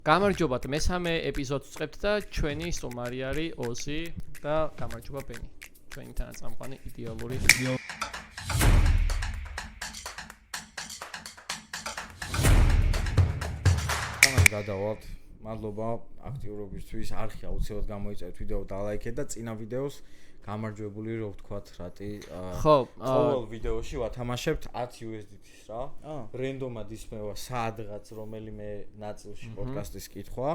გამარჯობათ, მესამე ეპიზოდს ვწყებთ და ჩვენი სტუმარი არის ოზი და გამარჯობა ბენი. ჩვენი თანაწამყვანი იდეალური გადავალთ. მადლობა აქტიურობისთვის. არხი აუცილებლად გამოიწერეთ ვიდეო და ლაიქეთ და წინა ვიდეოს გამარჯვებული რო ვთქვათ რატი ყოველ ვიდეოში ვათამაშებთ 10 USDT-ს რა. რენდომად ისმევა სადღაც რომელიმე ნაწილში პოდკასტის კითხვა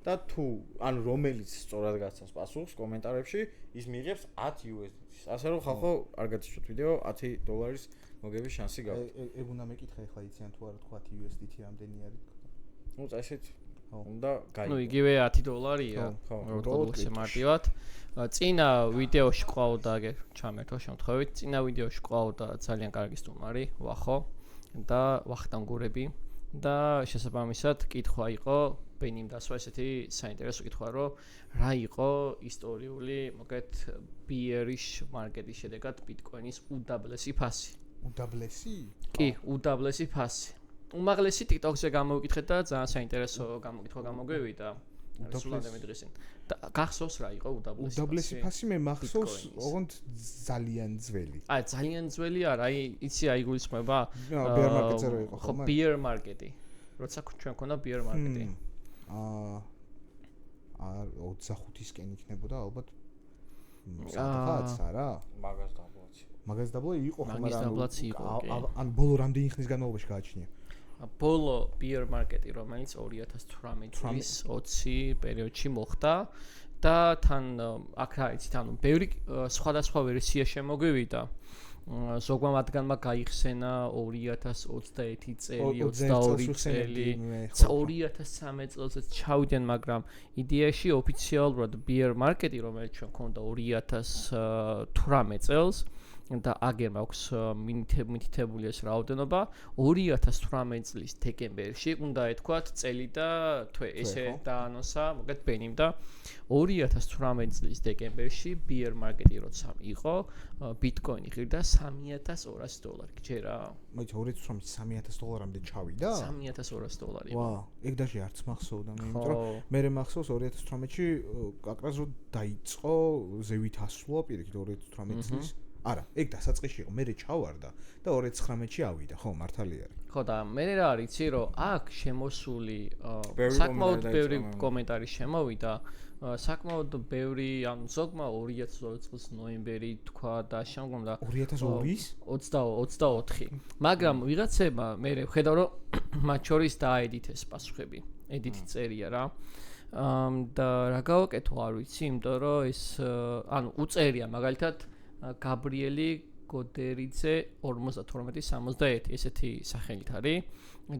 და თუ ანუ რომელიც სწორად გაცავს პასუხს კომენტარებში ის მიიღებს 10 USDT-ს. ასე რომ ხალხო არ გათიშოთ ვიდეო $10 მოგების შანსი გაქვთ. ეგ უნდა მეკითხა ახლა იციან თუ არა თქვა 10 USDT რამდენი არის? ნუ წესით უნდა გაიგო. ნუ იგივე $10-ია. ხო, როდესაც მარტივად. წინა ვიდეოში ყავდა აგერ ჩამერთო შემთხვევით. წინა ვიდეოში ყავდა ძალიან კარგი სტუმარი, ვახო და ვახტანგურები და შესაბამისად კითხვა იყო ბენიმ დასვა ესეთი საინტერესო კითხვა, რომ რა იყო ისტორიული, მოგეთ ბიერის მარკეტის შედეგად ბიტკოინის უდაბლესი ფასი. უდაბლესი? კი, უდაბლესი ფასი. უმაღლესი TikTok-ზე გამოვიკითხეთ და ძალიან საინტერესო გამოკითხვა გამოგვივიდა. სულამდე მიდღისინ. და გახსოვს რა იყო უდაბლესი ფასი? უდაბლესი ფასი მე მახსოვს, ოღონდ ძალიან ძველი. აი, ძალიან ძველი არა, აი, იცი აი გულისხმობა? ბიერ მარკეტზე რო იყო, ხო, ბიერ მარკეტი. როცა ჩვენ ქონდა ბიერ მარკეტი. 25-ისკენ იქნებოდა ალბათ. სადღაც არა? მაგას დაბლოი იყო ხო, მაგრამ ან ბოლო რამდენი ხნის განმავლობაში გააჩნია? ბოლო ბიერ მარკეტი, რომელიც 2018 წლის 20 პერიოდში მოხდა და თან აქ რა იცით, ანუ ბევრი სხვადასხვა ვერსია შემოგვივიდა. ზოგმა მათგანმა გაიხსენა 2021 წელი, 22 წელი, 2013 წელსაც ჩავიდნენ, მაგრამ იდეაში ოფიციალურად ბიერ მარკეტი, რომელიც ჩვენ ქონდა 2018 წელს და აგერ მაქვს მითითებული ეს რაოდენობა 2018 წლის დეკემბერში უნდა ეთქვათ წელი და თვე ესე დაანონსა მოგეთ ბენიმ და 2018 წლის დეკემბერში ბიერ მარკეტი როცა იყო ბიტკოინი ღირდა $3200 გჯერა? მოიცა 2018 $3000-მდე ჩავიდა? $3200 ვა, ეგ დაში არც მახსოვდა მე, იმიტომ რომ მე მახსოვს 2018-ში აკრას რო დაიწყო ზევით ასვლა პირიქით 2018 წლის არა, ეგ დასაწყისში იყო, მე ჩავარდა და 2019-ში ავიდა, ხო, მართალი არის. ხო და მე რა არიცი, რომ აქ შემოსული საკმაოდ ბევრი კომენტარი შემოვიდა, საკმაოდ ბევრი, ანუ ზოგმა 2022 წლის ნოემბერი თქვა და შემდგომ და 2002-ის 24, მაგრამ ვიღაცებმა მე ვხედავ, რომ მათ შორის დაედიტეს პასუხები, ედიტი წერია რა. და რა გავაკეთო არ ვიცი, იმიტომ რომ ეს ანუ უწერია მაგალითად გაბრიელი გოდერიძე 5271 ესეთი სახელით არის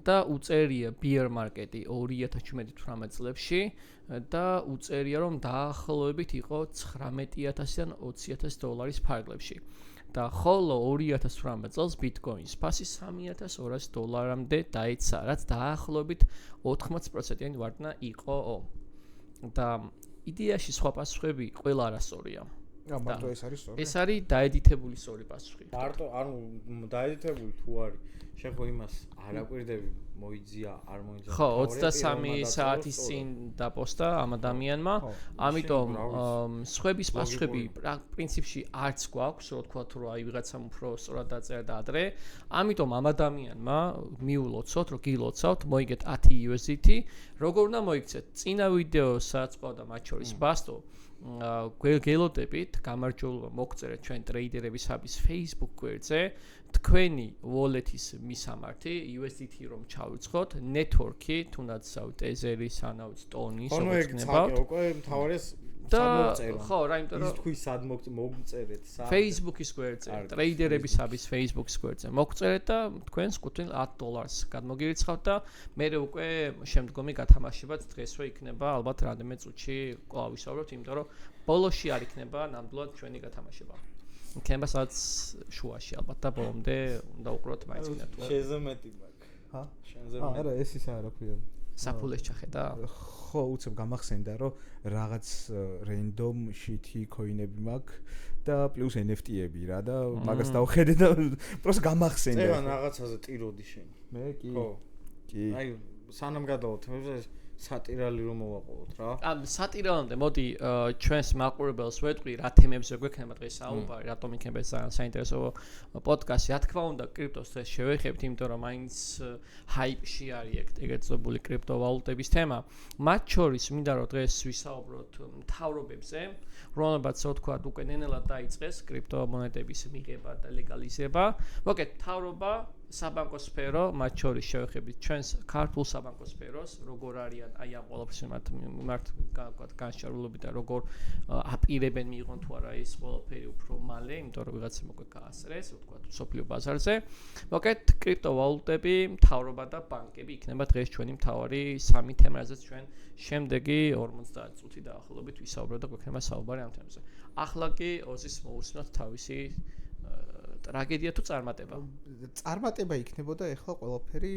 და უწერია ბიერ მარკეტი 2018 წლებში და უწერია რომ დაახლოებით იყო $19,000-დან $20,000 ფარგლებში და ხოლო 2018 წელს ბიტკოინის ფასი $3,200-მდე დაეცა, რაც დაახლოებით 80%-იანი ვარდნა იყო და იდეაში სხვა პასუხები ყველა არასწორია. მარტო ეს არის სწორი. ეს არის დაედიტებული სწორი პასუხი. მარტო ანუ დაედიტებული თუ არის, შენ ხო იმას არ აკვირდები მოიძია, არ მოიძია. ხო, 23 საათის წინ დაპოსტა ამ ადამიანმა, ამიტომ სხვების პასუხები პრინციპში არც გვაქვს, რო თქვა თუ აი ვიღაცამ უფრო სწორად დაწერა და ადრე, ამიტომ ამ ადამიანმა მიულოცოთ, რომ გილოცავთ, მოიგეთ 10 USDT, როგორ უნდა მოიქცეთ? წინა ვიდეოსაც ყავდა მათ შორის ბასტო გელოდებით, გამარჯვება მოგწერეთ ჩვენ ტრეიდერების ჰაბის Facebook გვერდზე, თქვენი wallet-ის მისამართი USDT რომ ჩავიწყოთ, network-ი, თუნდაც ტეზერი, სანაუც ტონი, როგორც ხდება. უკვე მთავარეს და ხო, რა იმიტომ რომ ის თქვი სად მოგწერეთ სად Facebook-ის გვერდზე, ტრეიდერების ჰაბის Facebook-ის გვერდზე მოგწერეთ და თქვენს კუთვნილ $10 გადმოგირიცხავთ და მე უკვე შემდგომი გათამაშებაც დღესვე იქნება ალბათ რამდენიმე წუთში კვლავ ვისაუბრებთ, იმიტომ რომ ბოლოში არ იქნება ნამდვილად ჩვენი გათამაშება. იქნება სადაც შუაში ალბათ და ბოლომდე უნდა უყუროთ მაინც კიდევ. შენზე მეტი მაქვს. ჰა? შენზე მეტი. არა, ეს ის არა ქვია. საფულეს ჩახედა? ხო, უცებ გამახსენდა, რომ რაღაც random shit-ი coin-ები მაქვს და პლუს NFT-ები რა და მაგას დავხედე და პროს გამახსენდა. წერან რაღაცაზე ტიროდი შენ. მე კი. ხო. კი. აი, სანამ გადავალთ, სატირალი რომ მოვაყოლოთ რა. სატირალამდე მოდი ჩვენს მაყურებელს ვეტყვი რა თემებზე გვექნება დღეს საუბარი, რატომ იქნება ეს საინტერესო პოდკასტი. რა თქმა უნდა, კრიპტოს დღეს შევეხებთ, იმიტომ რომ მაინც ჰაიპში არის ეგეთ ზოგული კრიპტოვალუტების თემა. მათ შორის მინდა რომ დღეს ვისაუბროთ მთავრობებზე, რომლებაც რო თქვა უკვე ნენელად დაიწყეს კრიპტომონეტების მიღება და ლეგალიზება. მოკეთ მთავრობა საბანკო სფერო, მათ შორის შევეხებით ჩვენს ქართულ საბანკო სფეროს, როგორ არიან აი ამ ყველაფერს მიმართ განშარულობით და როგორ აპირებენ მიიღონ თუ არა ეს ყველაფერი უფრო მალე, იმიტომ რომ ვიღაცა მოკლედ გაასწრეს, ვთქვათ, სოფლიო ბაზარზე. მოკეთ კრიპტოვალუტები, მთავრობა და ბანკები იქნება დღეს ჩვენი მთავარი სამი თემა, რაზეც ჩვენ შემდეგი 50 წუთი დაახლოებით ვისაუბრებთ და გვექნება საუბარი ამ თემაზე. ახლა კი ოზის მოусმოთ თავისი ტრაგედია თუ წარმატება? წარმატება იქნებოდა ეხლა ყველაფერი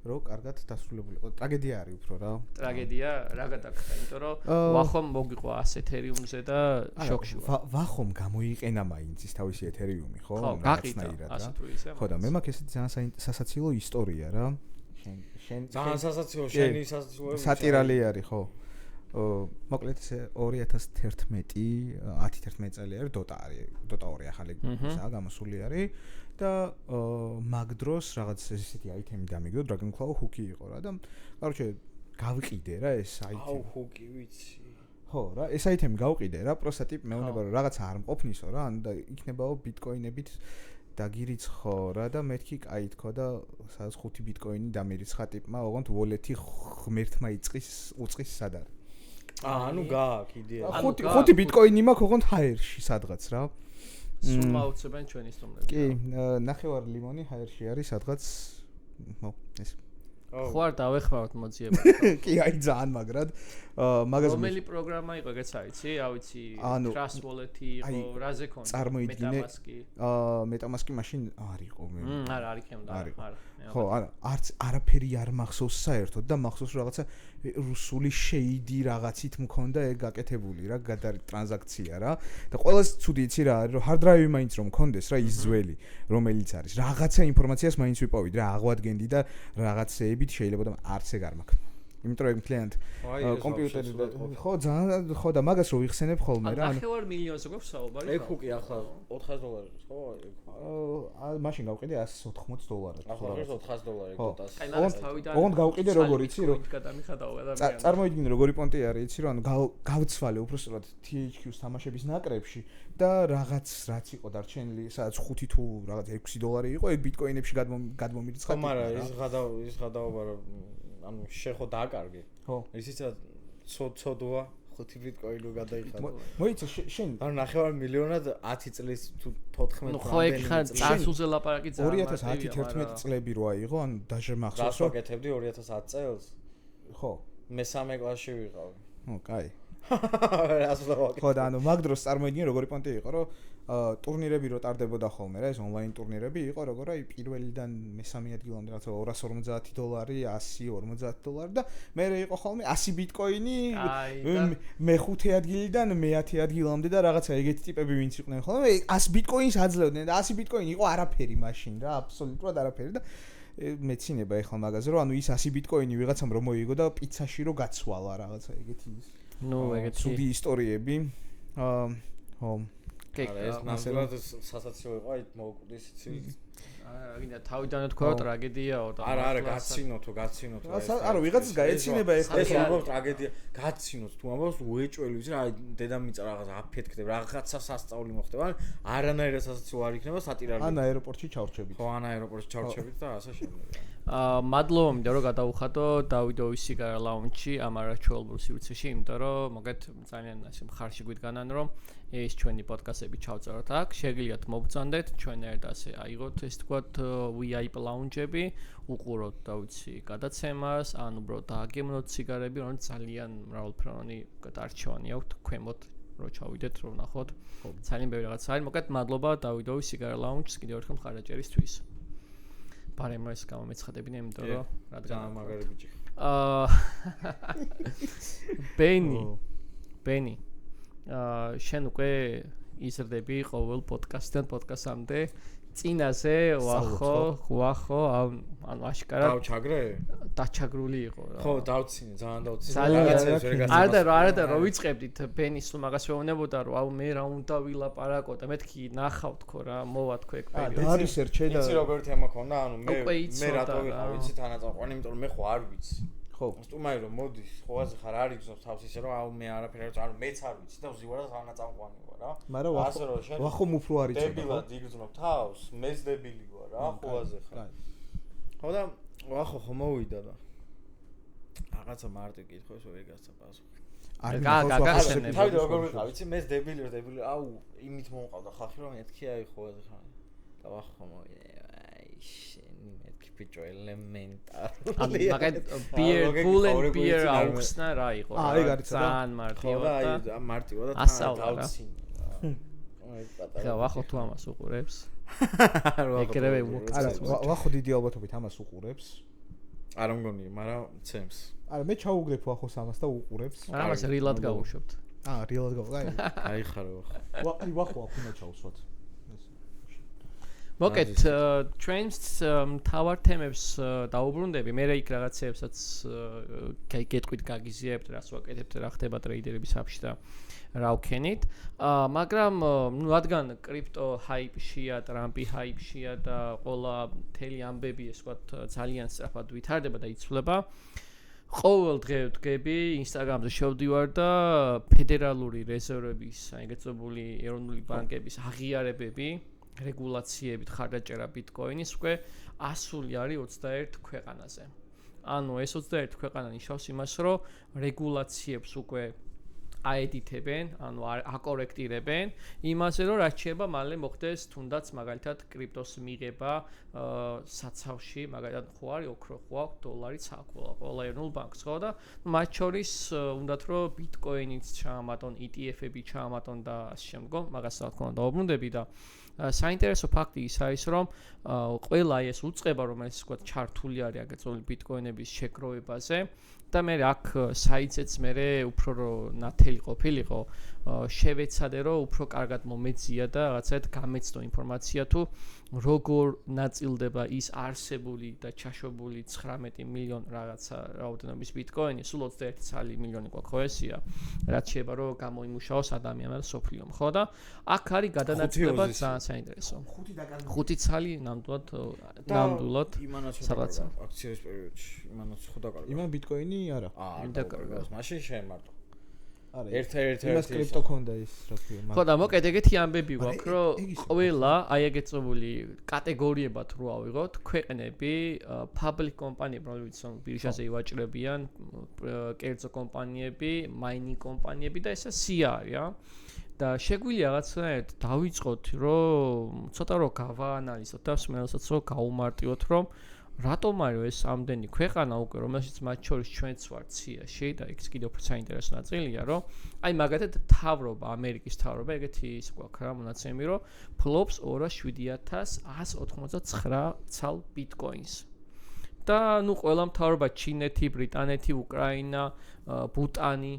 რო კარგად დასრულებული იყო. ტრაგედია არის უფრო რა. ტრაგედია რა გადაგხდა, იმიტომ რომ ვახომ მოგიყვა 100 ეთერიუმზე და შოქში ვარ. ვახომ გამოიყენა მაინც ის თავისი ეთერიუმი, ხო? რაღაცნაირად რა. ხო და მე მაქვს ესეთი ძალიან სასაცილო ისტორია რა. შენ ძალიან სასაცილო შენი სასაცილო სატირალი არის, ხო? მოკლედ ეს 2011 10-11 წელი არის დოტა არის დოტა 2 ახალი სა გამოსული არის და მაგ დროს რაღაც ესეთი აიტემი დამიგდო Dragon Claw Hook-ი იყო რა და короче გავყიდე რა ეს აიტემი აუ Hook-ი ვიცი ხო რა ეს აიტემი გავყიდე რა პროსტა ტიპ მეუნება რომ რაღაცა არ მყოფნისო რა ანუ და იქნებაო ბიტკოინებით დაგირიცხო რა და მეთქი კაი თქო და სადაც 5 ბიტკოინი დამირიცხა ტიპმა ოღონდ wallet-ი ღმერთმა უწყის სად არის ანუ გააქვს იდეა. 5 ბიტკოინი მაქვს ოღონდ ჰაერში სადღაც რა. სულ მაუცებენ ჩვენი სტუმრები. კი, ნახევარ ლიმონი ჰაერში არის სადღაც. ეს. ხო არ დავეხმაროთ მოძიება. კი, აი ძალიან მაგრად. მაგაზე რომელი პროგრამა იყო, ეგეც არიცი? ავიცი, Trust Wallet-ი იყო, რაზე ქონდა? წარმოიდგინე. MetaMask-ი. MetaMask-ი მაშინ არ იყო მე. არა, არ იქნებოდა, არა. ხო, არც არაფერი არ მახსოვს საერთოდ და მახსოვს რაღაცა რუსული შეიდი რაღაცით მქონდა ეგ გაკეთებული რა, ტრანზაქცია რა. და ყველაზე ცუდი იცი რა არის, რომ hard drive-ი მაინც რომ მქონდეს რა ის ძველი, რომელიც არის. რაღაცა ინფორმაციას მაინც ვიპოვიდ რა, აღვადგენდი და რაღაცეებით შეიძლება და არც ეგ არ მაქვს. იმიტომ რომ მთლიანად კომპიუტერი ხო ძალიან ხო და მაგას რო ვიხსენებ ხოლმე რა ანუ ნახევარ მილიონზე გვაქვს საუბარი ეგ ხუკი ახლა $400 ხო მაშინ გავყიდე $180 ახლა $400 დოტას აი მაგას თავიდან ოღონდ გავყიდე როგორ იცი რომ გადამიხადაო ადამიანი წარმოიდგინე როგორი პონტი არის იცი რომ ანუ გავცვალე უბრალოდ THQ-ს თამაშების ნაკრებში და რაღაც რაც იყო დარჩენილი სადაც 5 თუ რაღაც $6 იყო ეგ ბიტკოინებში გადმომირიცხა ხო მაგრამ ის გადაობა რომ ანუ შეხო დააკარგე. ხო. ისიც ცოდვა 5 ბიტკოინი გადაიხადა. მოიცა შენ ანუ ნახევარ მილიონად 10 წლის თუ 14 ნუ ხო ეგ ხან წარსულზე ლაპარაკი ძალიან 2010-11 წლები როა იყო ანუ დაჟე მახსოვს რომ გაკეთებდი 2010 წელს? ხო. მე 3 კლასში ვიყავი. ო, კაი. ასლა ხო და ანუ მაგ დროს წარმოიდგინე როგორი პონტი იყო რომ ტურნირები რო ტარდებოდა ხოლმე რა ეს ონლაინ ტურნირები იყო როგორ აი პირველიდან მესამე ადგილამდე რაღაცა $250 $150 და მერე იყო ხოლმე 100 ბიტკოინი მეხუთე ადგილიდან მე-10 ადგილამდე და რაღაცა ეგეთი ტიპები ვინც იყვნენ ხოლმე 100 ბიტკოინს აძლევდნენ და 100 ბიტკოინი იყო არაფერი მაშინ რა აბსოლუტურად არაფერი და მეცინება ეხლა მაგაზე რომ ანუ ის 100 ბიტკოინი ვიღაცამ რომ მოიგო და პიცაში რო გაცვალა რაღაცა ეგეთი ნუ ეგეთი ცუდი ისტორიები ხო ეს ნამდვილად სასაცილო იყო აი მოუკვდის იცი გინდა თავიდან თქვა ტრაგედიაო და არა გაცინოთ არა ვიღაცას გაეცინება ეს უბრალოდ ტრაგედია გაცინოთ თუ ამბობს უეჭველი ვიცი რა აი დედამიწა რაღაც აფეთქდება რაღაცა სასწაული მოხდება არანაირად სასაცილო არ იქნება სატირალი ან აეროპორტში ჩავრჩებით ხო ან აეროპორტში ჩავრჩებით და ასე შემდეგ მადლობა მინდა რომ გადავუხადო დავიდოვის სიგარა ლაუნჯში ამ არაჩვეულებრივ სივრცეში იმიტომ რომ მოგეთ ძალიან ასე მხარში გვიდგანან რომ ეს ჩვენი პოდკასტები ჩავწეროთ აქ შეგიძლიათ მოგწანდეთ ჩვენ ერთ ასე აიღოთ ეს თქვათ VIP ლაუნჯები უყუროთ და ვიცი გადაცემას ან უბრალოდ დააგემნოთ სიგარები რომ ძალიან მრავალფეროვანი არჩევანი აქვთ ქვემოთ რო ჩავიდეთ რომ ნახოთ ძალიან ბევრი რაღაც არის მოგეთ მადლობა დავიდოვის სიგარა ლაუნჯს კიდევ ერთხელ მხარაჭერისთვის პარემ ეს გამომეცხადებინე იმიტომ რომ რადგან მაგარი ბიჭი ბენი შენ უკვე იზრდები ყოველ პოდკასტიდან პოდკასტამდე წინაზე ვახო ანუ აშკარად დავჩაგრე დაჩაგრული იყო რა ხო დავცინე ძალიან დავცინე რაღაცებს ვერ გასაგებია არა რო ვიწყებდით ბენის სულ მაგას ვეუბნებოდა რომ აუ მე რა უნდა ვილაპარაკო და მეთქი ნახავ თქო რა მოვა თქო ეგ პერიოდი და არის ერჩე და იცი როგორ თემა ქონდა ანუ მე რატო ვიყავ იცი თანაწამყვანი იმიტომ რომ მე ხო არ ვიცი ხო სტუმარი რომ მოდის ხოვაზე ხარ არ იგზნობს თავს ისე რომ აუ მე არაფერი არ მეც არ ვიცი და ვზივარ და თანაწამყვანი ვარ რა მაგრამ ვახო მუფრო არ იცოდა დებილად იგზნობ თავს მეც დებილი ვარ რა ხოვაზე ხარ ხო და ვახო ხო მოვიდა და რაღაცა მარტო კითხოს ვერ გასცა პასუხი თავი როგორ ვიყავ იცი მეც დებილი აუ იმით მომყავდა ხალხი რომ მეთქი აი ხოვაზე ხარ და ვახო მოვიდა ბიჭო ელემენტარული მაგათ beer აუხსნა რა იყო რა ძალიან მარტივად და მარტივად და დავცინე რა ვახო თუ ამას უყურებს ეგრევე არა ვახო დიდი ალბათობით ამას უყურებს არ მგონია მაგრამ ცემს არა მე ჩაუგრებ ვახოს ამას და უყურებს ამას რილად გავუშვებთ რილად აი ხარო ვახო აქ უნდა ჩავსვათ მოკეთ trains თავარ თემებს დაუბრუნდები მე რა იქ რაღაცებსაც გეტყვით გაგიზიებთ რას ვაკეთებთ რა ხდება ტრეიდერების აფში და რა ვქენით მაგრამ ნუ რადგან კრიპტო ჰაიპშია ტრამპი ჰაიპშია და ყოლა მთელი ამბები ეს ვთქვათ ძალიან სწრაფად ვითარდება და იცვლება ყოველ დღე ვდგები ინსტაგრამზე შევდივარ და ფედერალური რეზერვების ეგეწებული ეროვნული ბანკების აღიარებები რეგულაციებით ხარდაჭერა ბიტკოინის უკვე ასული არის 21 ქვეყანაზე. ანუ ეს 21 ქვეყანა ნიშნავს იმას, რომ რეგულაციებს უკვე აედიტებენ, ანუ აკორექტირებენ იმაზე, რომ რაც შეიძლება მალე მოხდეს თუნდაც მაგალითად კრიპტოს მიღება საცავში, მაგალითად ხო არის ოქრო, ხო აქვს დოლარიც აქვს ყველა ეროვნულ ბანკს, ხო და მათ შორის უნდათ რომ ბიტკოინიც ჩაამატონ, ETF-ები ჩაამატონ და ასე შემდგომ, მაგას რა თქმა უნდა დაუბრუნდები და საინტერესო ფაქტი ის არის, რომ ყველა ეს უწყება, რომელიც თქვა ჩართული არის აგეწეული ბიტკოინების შეგროვებაზე და მე აქ საიტზეც მე უფრო ნათელი ყოფილიყო შევეცადე რომ უფრო კარგად მომეძია და რაღაცად გამეცნო ინფორმაცია თუ როგორ ნაწილდება ის არსებული და ჩაშვებული 19 მილიონი რაღაცა რაოდენობის ბიტკოინი სულ 21 მილიონი გვაქვს ხო ესია რაც შეიძლება რომ გამოიმუშაოს ადამიანებს სოფლიომ ხო და აქ არის გადანაწილება ძალიან საინტერესო 5 ცალი ნამდვილად რაღაცა აქციის პერიოდში იმანაც ხო დაკარგა იმან ბიტკოინი არა დაკარგა მაშინ შემარტო არა ერთ-ერთი იმას კრიპტო ქონდა ის რა ქვია ხო და მოკეთ ეგეთი ამბები გვაქვს რომ ყველა აი ეგეწებული კატეგორიებად რო ავიღოთ ქვეყნები public კომპანიები რომლებიც ბირჟაზე ივაჭრებიან კერძო კომპანიები მაინინგ კომპანიები და ესა სია არის და შეგვიძლია რაღაცნაირად დავიწყოთ რომ ცოტა რო გავაანალიზოთ და მსმენელსაც რო გაუმარტივოთ რომ რატომ არის ეს ამდენი ქვეყანა უკვე რომელშიც მათ შორის ჩვენც ვართ სიაში და იქ კიდევ უფრო საინტერესო ნაწილია რომ აი მაგათად თავრობა ამერიკის თავრობა ეგეთი ის გვაქვს რა მონაცემი რომ ფლობს 27189 ცალ ბიტკოინს და ნუ ყველა მთავრობა ჩინეთი, ბრიტანეთი, უკრაინა, ბუტანი,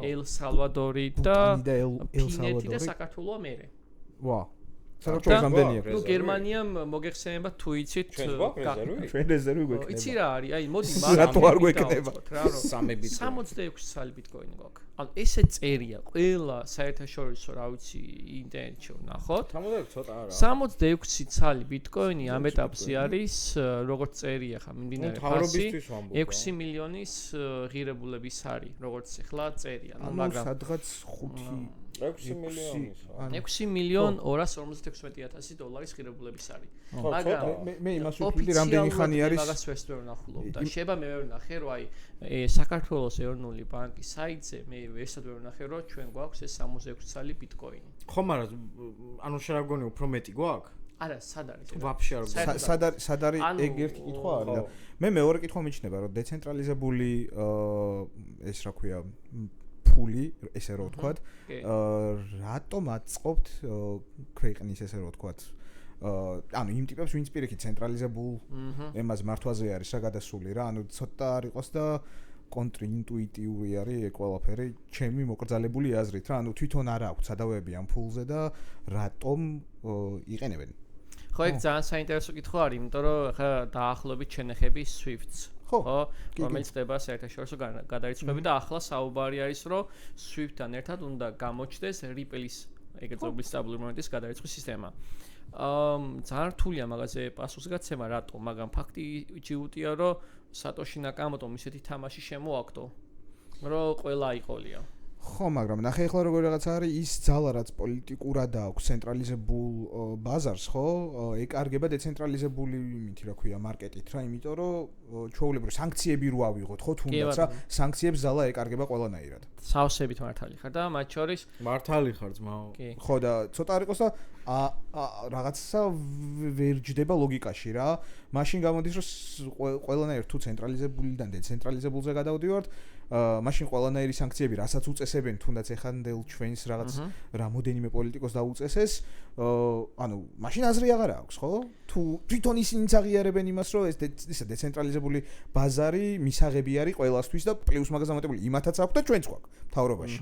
ელ-სალვადორი და ფინეთი და საქართველო მერე ვა საქართველოს ამდენია. ნუ გერმანიამ მოგეხსენება თუ იცით ჩვენ რეზერვი გვექნება. იცი რა არის? აი მოდი რატო არ გვექნება? 66 ცალი ბიტკოინი გვაქვს. ანუ ესე წერია ყველა საერთაშორისო რა ვიცი ინტერნეტში ვნახოთ. 66 ცოტა არა. 66 ცალი ბიტკოინი ამ ეტაპზე არის როგორც წერია ხა მიმდინარე ფასი 6 მილიონის ღირებულების არის როგორც ახლა წერია. მაგრამ სადღაც 6 მილიონის 6 მილიონ 256,000 დოლარის ღირებულების არის. მაგრამ მე იმას ვფიქრობ რამდენი ხანი არის მაგას ვერ ვნახულობ და შეიძლება მე ვერ ვნახე რომ აი საქართველოს ეროვნული ბანკის საიტზე მე ვერსად ვერ ვნახე რომ ჩვენ გვაქვს ეს 66 ცალი ბიტკოინი. ხო მაგრამ ანუ შეიძლება გონი უფრო მეტი გვაქვს? არა, სად არის? ვაფშე არ გვაქვს. სად არის ეგ ერთი კითხვა არის და მე მეორე კითხვა მიჩნდება რომ დეცენტრალიზებული ეს რა ქვია ფული ესე რო ვთქვათ რატომ აწყობთ ქვეყნის ესე რო ვთქვათ ანუ იმ ტიპებს ვინც პირიქით ცენტრალიზებულ ემას მართვაზე არის რა გადასული რა ანუ ცოტა არ იყოს და კონტრინტუიტიური არის ეს ყველაფერი ჩემი მოკრძალებული აზრით რა ანუ თვითონ არ აქვს სადავეები ამ ფულზე და რატომ იყენებენ ხო, ეგ ძალიან საინტერესო კითხვა არის, იმიტომ რომ ახლა დაახლოებით შენეხები Swift-ს. ხო, რომელიც ხდება საერთაშორისო გადარიცხვები და ახლა საუბარი არის, რომ Swift-თან ერთად უნდა გამოჩნდეს Ripple-ის ეგრეთ წოდებული სტაბილური მონეტის გადარიცხვის სისტემა. ძალიან რთულია მაგაზე პასუხისგაცემა, რატო, მაგრამ ფაქტი ჯიუტია, რომ Satoshi Nakamoto-მ ისეთი თამაში შემოაქვთო, რომ ყველა აიყოლია. ხო, მაგრამ ნახე ახლა როგორ რაღაცა არის ის ძალა რაც პოლიტიკურად აქვს ცენტრალიზებულ ბაზარს, ხო? ეკარგება დეცენტრალიზებული იმითი, რა ქვია, მარკეტით რა, იმიტომ რომ ჩვეულებრივ სანქციები რო ავიღოთ, ხო, თუნდაც რა, სანქციებს ძალა ეკარგება ყველანაირად. სავსებით მართალი ხარ და მათ შორის მართალი ხარ ძმაო. ხო და ცოტა არ იყოს და რაღაცა ვერ ჯდება ლოგიკაში რა. მაშინ გამოდის რომ ყველანაირ თუ ცენტრალიზებულიდან დეცენტრალიზებულზე გადავდივართ, მაშინ ყველანაირი სანქციები, რასაც უწესებენ, თუნდაც ეხანდელ ჩვენს რაღაც რამოდენიმე პოლიტიკოს დაუწესეს, ანუ მაშინ აზრი აღარ აქვს, ხო? თუ თვითონ ისინიც აღიარებენ იმას, რომ ეს დეცენტრალიზებული ბაზარი მისაღები არის ყველასთვის და პლუს მაგას დამატებული იმათაც აქვს და ჩვენც გვაქვს მთავრობაში.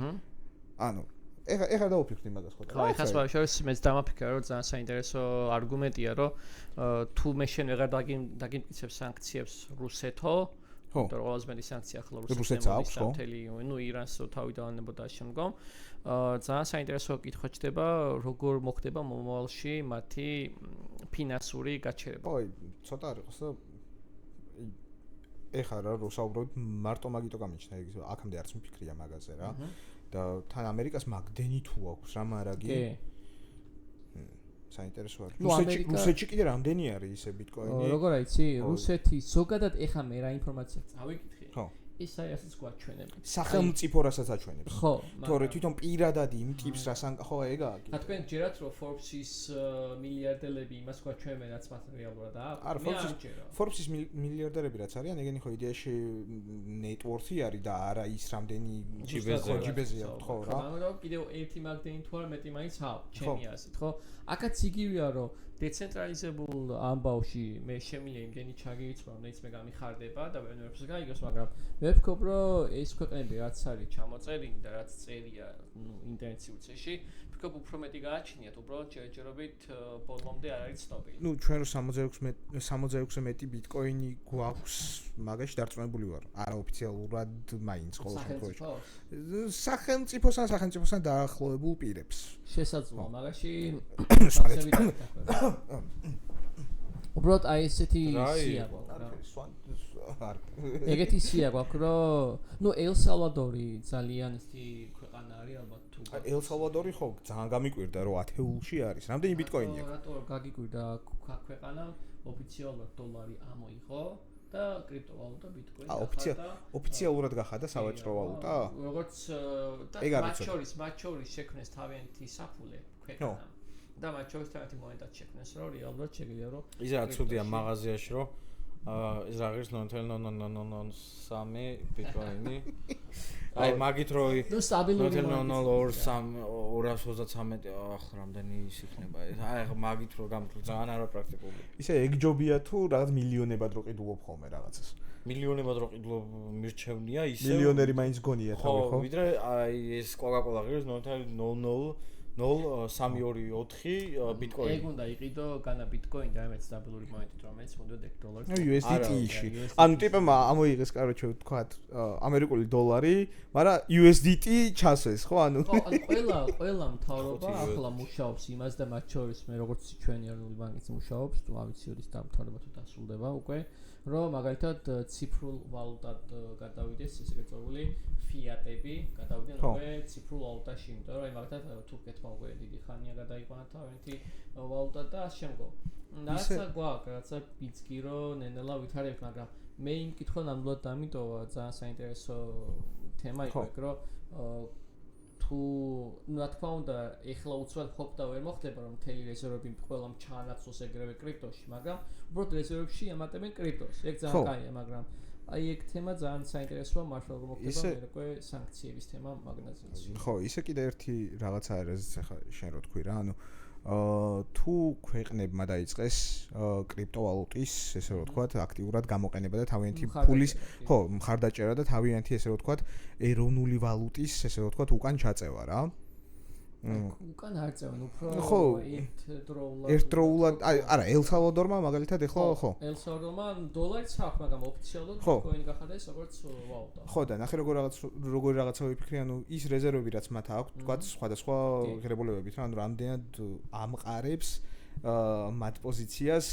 ანუ ეხლა დავუფიქრდი მაგას ხო? ხო, ეხლა სხვა შორის მეც დამაფიქრე, რომ ძალიან საინტერესო არგუმენტია, რომ თუ მე შენ ვეღარ დაგიმტკიცებ სანქციებს რუსეთო, იმიტომ რომ ყველაზე მეტი სანქცია ახლა რუსეთს აქვს, ხო? ნუ ირანს თავი დაანებოდა შემდგომ. ძალიან საინტერესო კითხვა ჩდება, როგორ მოხდება მომავალში მათი ფინანსური გაჩერება. ხო, ცოტა არ იყოს და ეხლა რა რუსაუბრობთ მარტო მაგიტო გამიჩნდა ეგ აქამდე არც მიფიქრია მაგაზე რა. და თან ამერიკას მაგდენი თუ აქვს რა მარაგი? კი. საინტერესო არის. რუსეთში კიდე რამდენი არის ისე ბიტკოინი? როგორ აიცი? რუსეთი ზოგადად ეხა მე რა ინფორმაცია წავიკითხე. ხო. ის ასაც გვაჩვენებს. სახელმწიფო რასაც აჩვენებს. ხო. თორე თვითონ პირადად იმ ტიპს რასან ხო ეგაა. და თქვენ ჯერათ რომ Forbes-ის მილიარდელები იმას გვაჩვენებენ, რაც მათ რეალურად აქვს. Forbes-ის მილიარდერები რაც არიან, ეგენი ხო იდეაში net-worth-ი არის და არა ის რამდენი ჯიბეზია, ხო რა. მაგრამ კიდევ ერთი მაგდენი თუ არა მეტი მაინც აქვს, ჩემი აზრით, ხო? აქაც იგივეა რომ დეცენტრალიზებულ ამბავში მე შემიძლია იმდენი ჩაგივიცვა, რომელიც მე გამიხარდება და ვენერებს გაიგოს, მაგრამ მე ვფიქრობ, რომ ეს ქვეყნები რაც არის ჩამოწერილი და რაც წერია ინტერნეტში უცეში, ვფიქრობ უფრო მეტი გააჩნიათ, უბრალოდ ჯერჯერობით ბოლომდე არ არის ცნობილი. ნუ ჩვენ რო 66-ზე მეტი ბიტკოინი გვაქვს, მაგაში დარწმუნებული ვარ. არაოფიციალურად მაინც ყოველ შემთხვევაში. სახელმწიფოსთან დაახლოებულ პირებს. შესაძლოა, მაგაში უბრალოდ აი ესეთი სია გვაქვს რა. ეგეთი სია გვაქვს, რომ ნუ ელ-სალვადორი ძალიან ისეთი ქვეყანა არის ალბათ თუ ელ-სალვადორი ხო ძალიან გამიკვირდა რომ ათეულში არის. რამდენი ბიტკოინი აქვს? რატო გაგიკვირდა ქვეყანა ოფიციალურად დოლარი ამოიღო და კრიპტოვალუტა ბიტკოინი ოფიციალურად გახადა სავაჭრო ვალუტა? როგორც და მათ შორის შექმნეს თავიანთი საფულე ქვეყანამ. და მათ შორის თავიანთი მონეტაც შექმნეს, რომ რეალურად შეგვიძლია რომ ის რა ცუდია მაღაზიაში რომ ის რა ღირს 0.003 ბიტკოინი. აი მაგით რო 0.003 ახ რამდენი ის იქნება. აი მაგით რო გამთვლ ძალიან არაპრაქტიკული. ისე ეგ ჯობია თუ რაღაც მილიონებად რო ყიდულობ ხოლმე რაღაცას. მილიონებად რო ყიდულობ მირჩევნია ისე მილიონერი მაინც გონია თავი ხო? ხო, ვიდრე აი ეს Coca-Cola ღირს 0.00034 ბიტკოინი. ეგ უნდა იყიდო განა ბიტკოინი და ამეც სტაბილური მონეტით, რომელიც მოდიოდა 1 დოლარს. USDT-ში. ანუ ტიპმა ამოიღეს, კაროჩე, ვთქვათ, ამერიკული დოლარი, მაგრამ USDT ჩასვეს, ხო? ანუ ყველა მთავრობა ახლა მუშაობს იმას და მათ შორის მე როგორც ჩვენი ეროვნული ბანკიც მუშაობს, თუ ავიცი ის დამთავრება თუ დასრულდება უკვე, რომ მაგალითად ციფრულ ვალუტად გადავიდეს ესე გეწეული ფიატები, გადავიდნენ უკვე ციფრულ ვალუტაში, იმიტომ რომ აი მაგალითად თურქეთმა უკვე დიდი ხანია გადაიყვანა თავიანთი ვალუტა და ამ შემდგომ. რაცა გვაქვს, რაცა პიცკი რომ ნენელა ვითარებთ, მაგრამ მე იმ კითხვა ნამდვილად დამიტოვა, ძალიან საინტერესო თემა იყო ეგ, რომ თუ რა თქმა უნდა ეხლა უცბად ხობდა ვერ მოხდება რომ მთელი რეზერვები ყველამ ჩაანაცვლოს ეგრევე კრიპტოში, მაგრამ უბრალოდ რეზერვებში ემატებენ კრიპტოს. ეგ ძალიან კაია, მაგრამ აი ეგ თემა ძალიან საინტერესოა, მაშინ როგორ მოხდება მე უკვე სანქციების თემა მაგნაზიაში. ხო, ისე კიდე ერთი რაღაცა არის, ახლა შენ რო თქვი რა, ანუ თუ ქვეყნებმა დაიწყეს კრიპტოვალუტის, ესე რომ ვთქვათ, აქტიურად გამოყენება და თავიანთი ფულის, ხო, მხარდაჭერა და თავიანთი, ესე რომ ვთქვათ, ეროვნული ვალუტის, ესე რომ ვთქვათ, უკან ჩაწევა რა. უკან არ წევენ უფრო ხო ერთდროულად ერთდროულად არა ელ-სალვადორმა მაგალითად ეხლა ხო ელ-სალვადორმა დოლარიც აქვს მაგრამ ოფიციალურად ბიტკოინი გახადეს როგორც ვალუტა ხო და ნახე როგორ რაღაცა ვიფიქრე ანუ ის რეზერვები რაც მათ აქვს თქვათ სხვადასხვა ღირებულებებით რა ანუ რამდენად ამყარებს მათ პოზიციას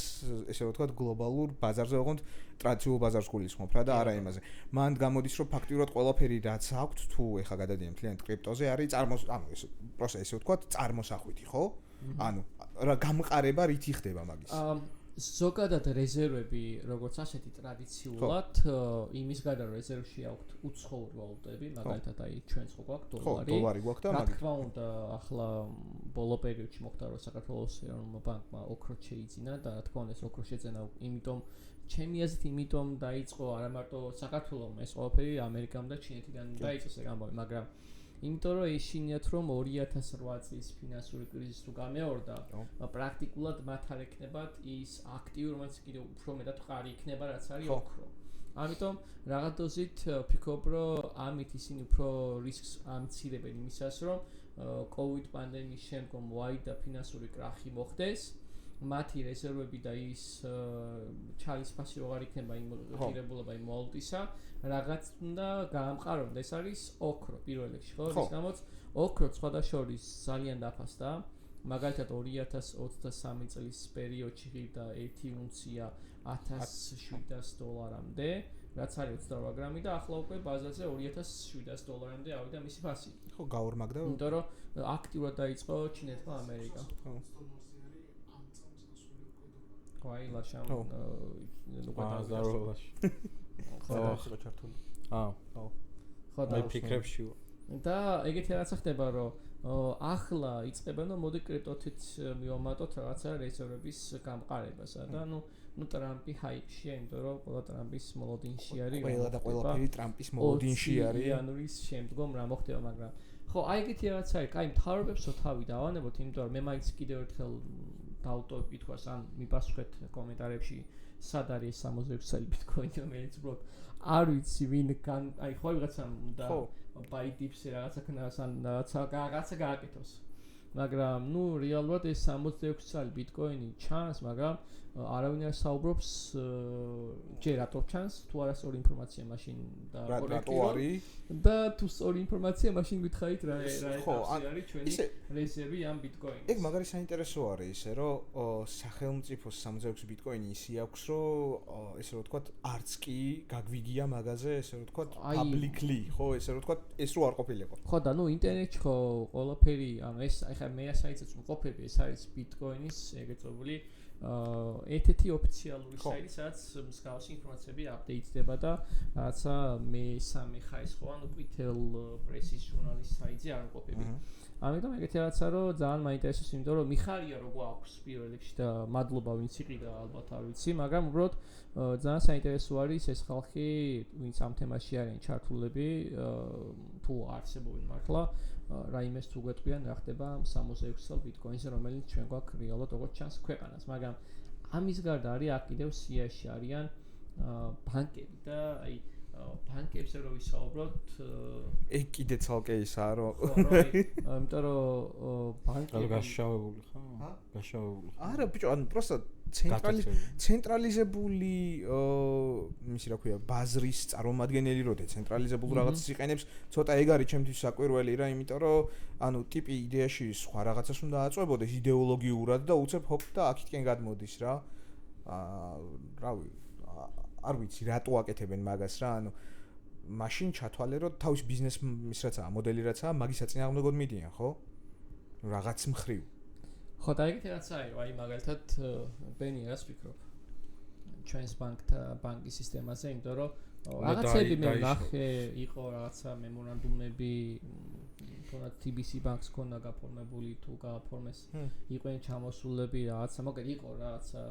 ესე ვთქვათ გლობალურ ბაზარზე ოღონდ ტრადიციულ ბაზარს გულისხმობ რა და არა იმაზე მან გამოდის რომ ფაქტიურად ყველაფერი რაც აქვს თუ ეხა გადადიან მთლიანად კრიპტოზე არის ანუ ეს პროცესი ესე ვთქვათ წარმოსახვითი ხო ანუ რა გამყარება რითი ხდება მაგის ზოგადად რეზერვები როგორც ასეთი ტრადიციულად იმის გარდა რეზერვში აქვთ უცხოური ვალუტები მაგალითად აი ჩვენც ხო გვაქვს დოლარი გვაქვს და რა თქმა უნდა ახლა ბოლო პერიოდში მოხდა რომ საქართველოს ეროვნულ ბანკმა ოქროს შეიძინა და რა თქმა უნდა ეს ოქროს შეძენა იმიტომ ჩემი აზრით იმიტომ დაიწყო არა მარტო საქართველოს ეს ყველაფერი ამერიკამ და ჩინეთიდან დაიწყო ეს ამბავი მაგრამ იმიტომ რომ ეშინიათ რომ 2008 წლის ფინანსური კრიზისი თუ გამეორდა პრაქტიკულად მათ არ ექნებათ ის აქტივი რომელიც კიდევ უფრო მეტად ყარი იქნება რაც არის ოქრო ამიტომ რაღაც დოზით ვფიქრობ რომ ამით ისინი უფრო რისკს ამცირებენ იმისას რომ COVID პანდემიის შემდგომ ვაიდა ფინანსური კრახი მოხდეს მათი რეზერვები და ის ჩალისფასი როგორ იქნება იმ ღირებულება იმ ვალუტისა რაღაც უნდა გაამყარონ ეს არის ოქრო პირველ რიგში ხო რის გამოც ოქრო სხვადასხვა ძალიან დაფასდა მაგალითად 2023 წლის პერიოდში ღირდა 1 უნცია $1700-მდე რაც არის 28 გრამი და ახლა უკვე ბაზაზე $2700-მდე ავიდა მისი ფასი ხო გაორმაგდა იმიტომ რომ აქტიურად დაიწყო ჩინეთმა ამერიკა აი ლაშამ ბაზაროლაში ხო ჩართული ხო და ფიქრებში და ეგეთი რაღაცა ხდება რომ ახლა იწყებენ რომ მოდი კრიპტოთიც მივამატოთ რაღაცა რეზერვების გამყარებასა და ნუ ტრამპი ჰაიპშია იმიტომ რომ ყველა ტრამპის მოლოდინში არის ყველა და ყველაფერი ტრამპის მოლოდინში არის იანვრის შემდგომ რა მოხდება მაგრამ ხო აი ეგეთი რაღაცა არის კაი მთავრობებსო თავი დავანებოთ იმიტომ რომ მე მაინც კიდევ ერთხელ დავტოვებ კითხვას ან მიპასუხეთ კომენტარებში სად არის 66 წელი ბიტკოინი რომელიც უბრალოდ არ ვიცი ვინ აი ხო ვიღაცამ და ბაიტიპსი რაღაცა ქნას ან რაღაცა გააკეთოს მაგრამ ნუ რეალურად ეს 66 წელი ბიტკოინი ჩანს მაგრამ არავინ არ საუბრობს ჯერ რატო ჩანს თუ არასწორი ინფორმაცია მაშინ და კორექტი და თუ სწორი ინფორმაცია მაშინ გითხარით რა არის ჩვენი რეზერვი ამ ბიტკოინს ეგ მაგარი საინტერესო არის ისე რომ სახელმწიფოს 66 ბიტკოინი ისე აქვს რომ ესე რომ ვთქვათ არც კი გაგვიგია მაგაზე ესე რომ ვთქვათ publicly ხო ესე რომ ვთქვათ ეს რო არ ყოფილიყო ხო და ნუ ინტერნეტში ხო ყველაფერი ანუ ეს ახლა მე საიტსაც ვყოფები ეს არის ბიტკოინის ეგრეთ წოდებული ერთ-ერთი ოფიციალური საიტი სადაც მსგავსი ინფორმაციები აპდეიტდება და რაღაცა მე-3 ხაისხოვან ყვითელ პრესის ჟურნალის საიტზე არ ვყოფები ამიტომ ეგეთი რაღაცა რომ ძალიან მაინტერესებს იმიტომ რომ მიხარია რო გვაქვს პირველ რიგში და მადლობა ვინც იყიდა ალბათ არ ვიცი მაგრამ უბრალოდ ძალიან საინტერესო არის ეს ხალხი ვინც ამ თემაში არიან ჩართულები თუ არსებობენ მართლა რაიმეს თუ გვეტყვიან რა ხდება 66 წელ ბიტკოინზე რომელიც ჩვენ გვაქვს რეალურად როგორც ჩანს ქვეყანას მაგრამ ამის გარდა არის აქ კიდევ სიაში არიან ბანკები და აი ბანკებზე რო ვისაუბროთ ეგ კიდე ცალკე ისაა რომ იმიტომ რომ ბანკები გაშავებული ხა? გაშავებული. არა ბიჭო, ანუ პროსტა ცენტრალიზებული იმისი რა ქვია, ბაზრის წარმომადგენელი რო დეცენტრალიზებულ რაღაცას იყენებს, ცოტა ეგ არის ჩემთვის საკვირველი რა, იმიტომ რომ ანუ ტიპი იდეაში სხვა რაღაცას უნდა აწვებოდეს იდეოლოგიურად და უცებ ჰოპ და აქეთკენ გადმოდის რა. რავი არ ვიცი რატო აკეთებენ მაგას რა ანუ მაშინ ჩათვალე რომ თავის ბიზნესის რაცა მოდელი რაცა მაგის საწინააღმდეგოდ მიდიან ხო რაღაც მხრივ ხო და ეგეთი რაცა არის აი მაგალითად ბენი რას ვფიქრობ ჩვენს ბანკის სისტემაზე იმიტომ რომ რაღაცები მე ნახე იყო რაღაცა მემორანდუმები თუნდაც TBC ბანკს ქონდა გაფორმებული თუ გააფორმეს იყვნენ ჩამოსულები რაღაცა მოკლედ იყო რაღაცა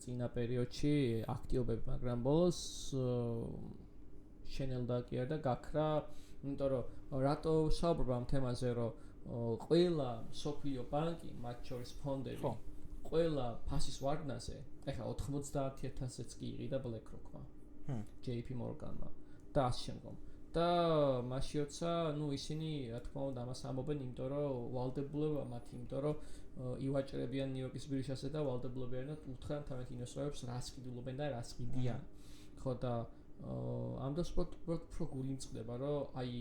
წინა პერიოდში აქტიობები მაგრამ ბოლოს შენელდა კი არა და გაქრა იმიტომ რომ რატო საუბრობ ამ თემაზე რომ ყველა სოფლიო ბანკი მათ შორის ფონდები ყველა ფასის ვარდნაზე ეხლა 90000-იც კი იყიდა BlackRock-მა JP Morgan-მა და ამ შემდგომ და მასში როცა ისინი რა თქმა უნდა ამას ამბობენ, იმიტომ რომ ვალდებულებაა მათი, იმიტომ რომ ივაჭრებიან ნიუ-იორკის ბირჟაზე და ვალდებულებიან და უთხრან თავით ინვესტორებს რას ყიდულობენ და რას ყიდიან. ხო და ამ დროს უფრო გული მწყდება, რომ აი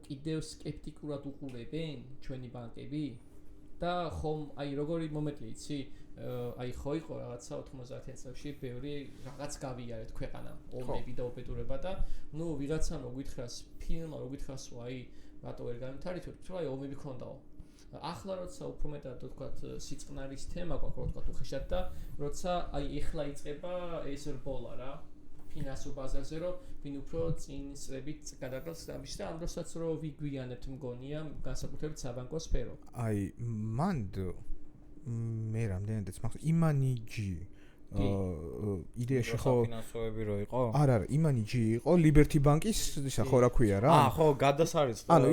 კიდევ სკეპტიკურად უყურებენ ჩვენი ბანკები და ხომ აი როგორი მომენტია იცი? აი ხო იყო რაღაცა 90-იან წლებში ბევრი რაღაც გავიარეთ ქვეყანამ, ომები და ოპეტურება და ვიღაცამ მოგვითხრას ფილმმა მოგვითხრას აი რატო ვერ განვითარებთ, თუ აი ომები ქონდაო. ახლა როცა უფრო მეტად ვთქვათ სიწყნარის თემა გვაქვს, ვთქვათ უხეშად და როცა აი ეხლა იწყება ეს რბოლა რა ფინანსურ ბაზარზე, რომ ვინ უფრო წინ წლებით გადაგალს ამის და ამ დროსაც რომ ვიგვიანებთ მგონია განსაკუთრებით საბანკო სფერო. აი მან მე რამდენადაც მახსოვს იმანიჯი იდეაში ხო ფინანსოები რო იყო? არა, იმანიჯი იყო Liberty Bank-ის ისა ხო რა ქვია რა? ხო, გადასარიცხო. ანუ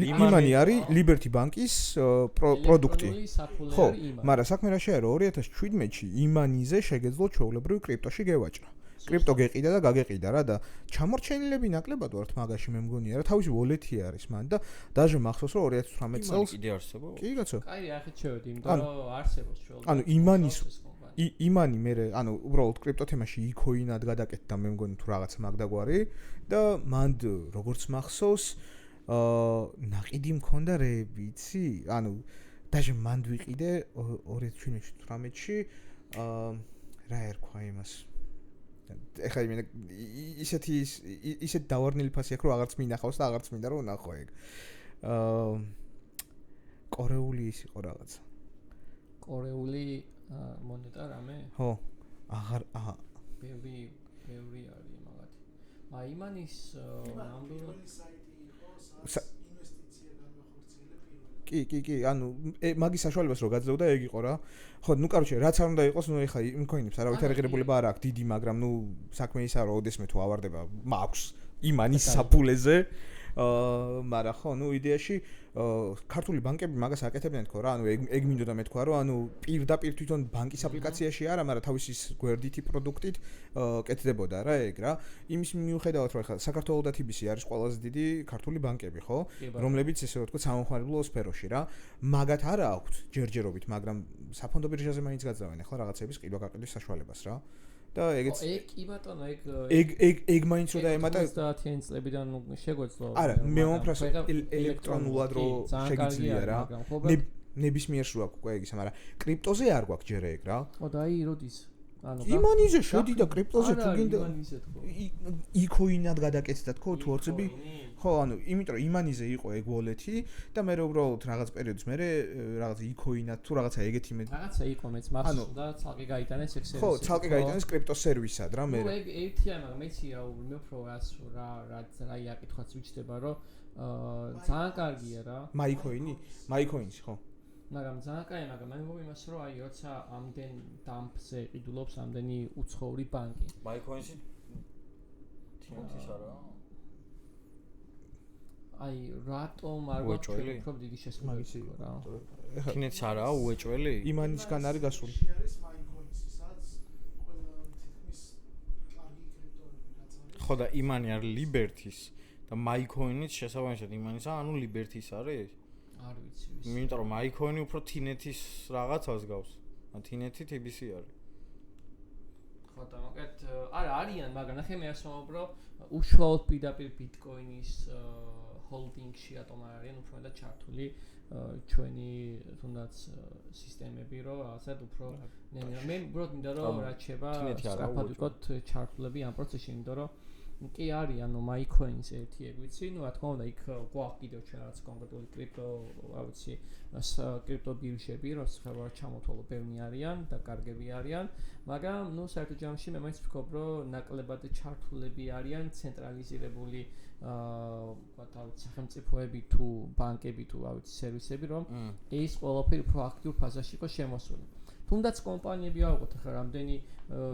იმანი არის Liberty Bank-ის პროდუქტი. ხო, მაგრამ საქმე რა შეარო 2017-ში იმანიზე შეგეძლო ჩვეულებრივ კრიპტოში გევაჭრა. კრიპტო გეყიდა და გაგეყიდა რა და ჩამორჩენილები ნაკლებად ვართ მაგაში მე მგონია რა თავისი wallet-ი არის მან და даже მახსოვს რომ 2018 წელს კიდე არსებობს? კი კაცო. კაი ახეთ შევედი, იმიტომ რომ არსებობს ჩვეულებრივ. ანუ იმანი მე ანუ უბრალოდ კრიპტო თემაში იკოინად გადაკეთდა მე მგონი თუ რაღაც მაგდაგვარი და მან როგორც მახსოვს ნაყიდი მქონდა რეები იცი? ანუ даже მან ვიყიდე 2017-ში რა ერქვა იმას ეხლა იმენა ისეთ დავარნილი ფასი აქვს რომ აღარც მინახავს და აღარც მინდა რომ ვნახო ეგ კორეული ის იყო რაღაცა კორეული მონეტა რამე? ხო აღარ ბევრი არის მაგათი. მაიმანის ნამდვილად კი, ანუ მაგის საშუალებას რო გაძლევდა ეგ იყო რა. ხო, короче, რაც არ უნდა იყოს, ეხლა იმ coin-ებს არავითარი ღირებულება არ აქვს დიდი, მაგრამ საქმე ისაა რომ ოდესმე თუ ავარდება, მაქვს იმანის საფულეზე. მაგრამ ხო, იდეაში ქართული ბანკები მაგას აკეთებდნენ თქო რა, ანუ ეგ მინდოდა მე თქვა რომ ანუ პირდაპირ თვითონ ბანკის აპლიკაციაში არა, მაგრამ თავისი გვერდითი პროდუქტით კეთდებოდა რა ეგ რა. იმის მიუხედავად რომ ეხლა საქართველოს და TBC არის ყველაზე დიდი ქართული ბანკები, ხო? რომლებიც ესე ვთქვათ სამომხმარებლო სფეროში რა. მაგათ არა აქვთ ჯერჯერობით, მაგრამ საფონდო ბირჟაზე მაინც გაძლევენ ახლა რაღაცების ყიდვა-გაყიდვის საშუალებას რა. და ეგეც ეგ კი ბატონო ეგ მაინც რო დაემატა 90-იან წლებიდან შეგვეძლო არა მე მომფრას ელექტრონულად რო შეგიძლია რა ნებისმიერ შუა უკვე ეგისა მაგრამ კრიპტოზე არ გვაქვს ჯერ ეგ რა ხო და აი როდის ანუ იმანიზე შედი და კრიპტოზე თუ გინდა იკოინად გადაკეთდა თქო თუ ორცები ხო ანუ იმიტომ რომ იმანიზე იყო ეგ wallet-ი და მე უბრალოდ რაღაც პერიოდის მერე რაღაც იკოინად თუ რაღაცა ეგეთი მე რაღაცა იყო მეც მახსოვს და ცალკე გაიტანეს ეგ სერვისი ხო ცალკე გაიტანეს კრიპტო სერვისად რა მე ეგ ერთია მაგრამ მეცი მე უფრო რა იაკითხვაც ვიჩდება რომ ძალიან კარგია რა მაიკოინი ხო მაგრამ ძალიან კაი მაგრამ მე მგონი იმას რომ აი როცა ამდენ დამფზე ყიდულობს ამდენი უცხოური ბანკი მაიკოინში თინეთის არა აი რატომ არ გვაქვს უფრო დიდი შესაძლებლობა რა თინეთს არაა უეჭველი იმანისგან არის გასული არის მაიკოინსისაც ყველა თითქმის კარგი კრიპტოები რაც არის ხო და იმანი არის Liberty-ის და მაიკოინიც შესაბამისად იმანისა ანუ Liberty-ის არის არ ვიცი იმიტომ რომ მაიკოინი უფრო თინეთის რაღაცას გავს თინეთი TBC არის ხო და მოკეთ არა არიან მაგრამ ნახე მე ასმობ რომ უშუალოდ პირდაპირ ბიტკოინის holding-ში რატომ არ არიან უფრო მეტად ჩართული ჩვენი თუნდაც სისტემები რომ რაღაცად უფრო მე უბრალოდ მინდა რომ რაც შეება სწრაფად ვიყოთ ჩართულები ამ პროცესში იმიტომ რომ კი არის ანუ MyCoins ერთი ეგ ვიცი ნუ რა თქმა უნდა იქ გვაქვს კიდევ ჩვენ რაღაც კონკრეტული კრიპტო რა ვიცი კრიპტო ბირჟები რომელსაც ჩამოთვალო ბევრი არიან და კარგები არიან მაგრამ ნუ საერთო ჯამში მე მაინც ვფიქრობ რომ ნაკლებად ჩართულები არიან ცენტრალიზირებული ვთქვათ სახელმწიფოები თუ ბანკები თუ რა ვიცი სერვისები რომ ეს ყველაფერი უფრო აქტიურ ფაზაში იყოს შემოსული თუნდაც კომპანიები არ ვიყოთ ახლა რამდენი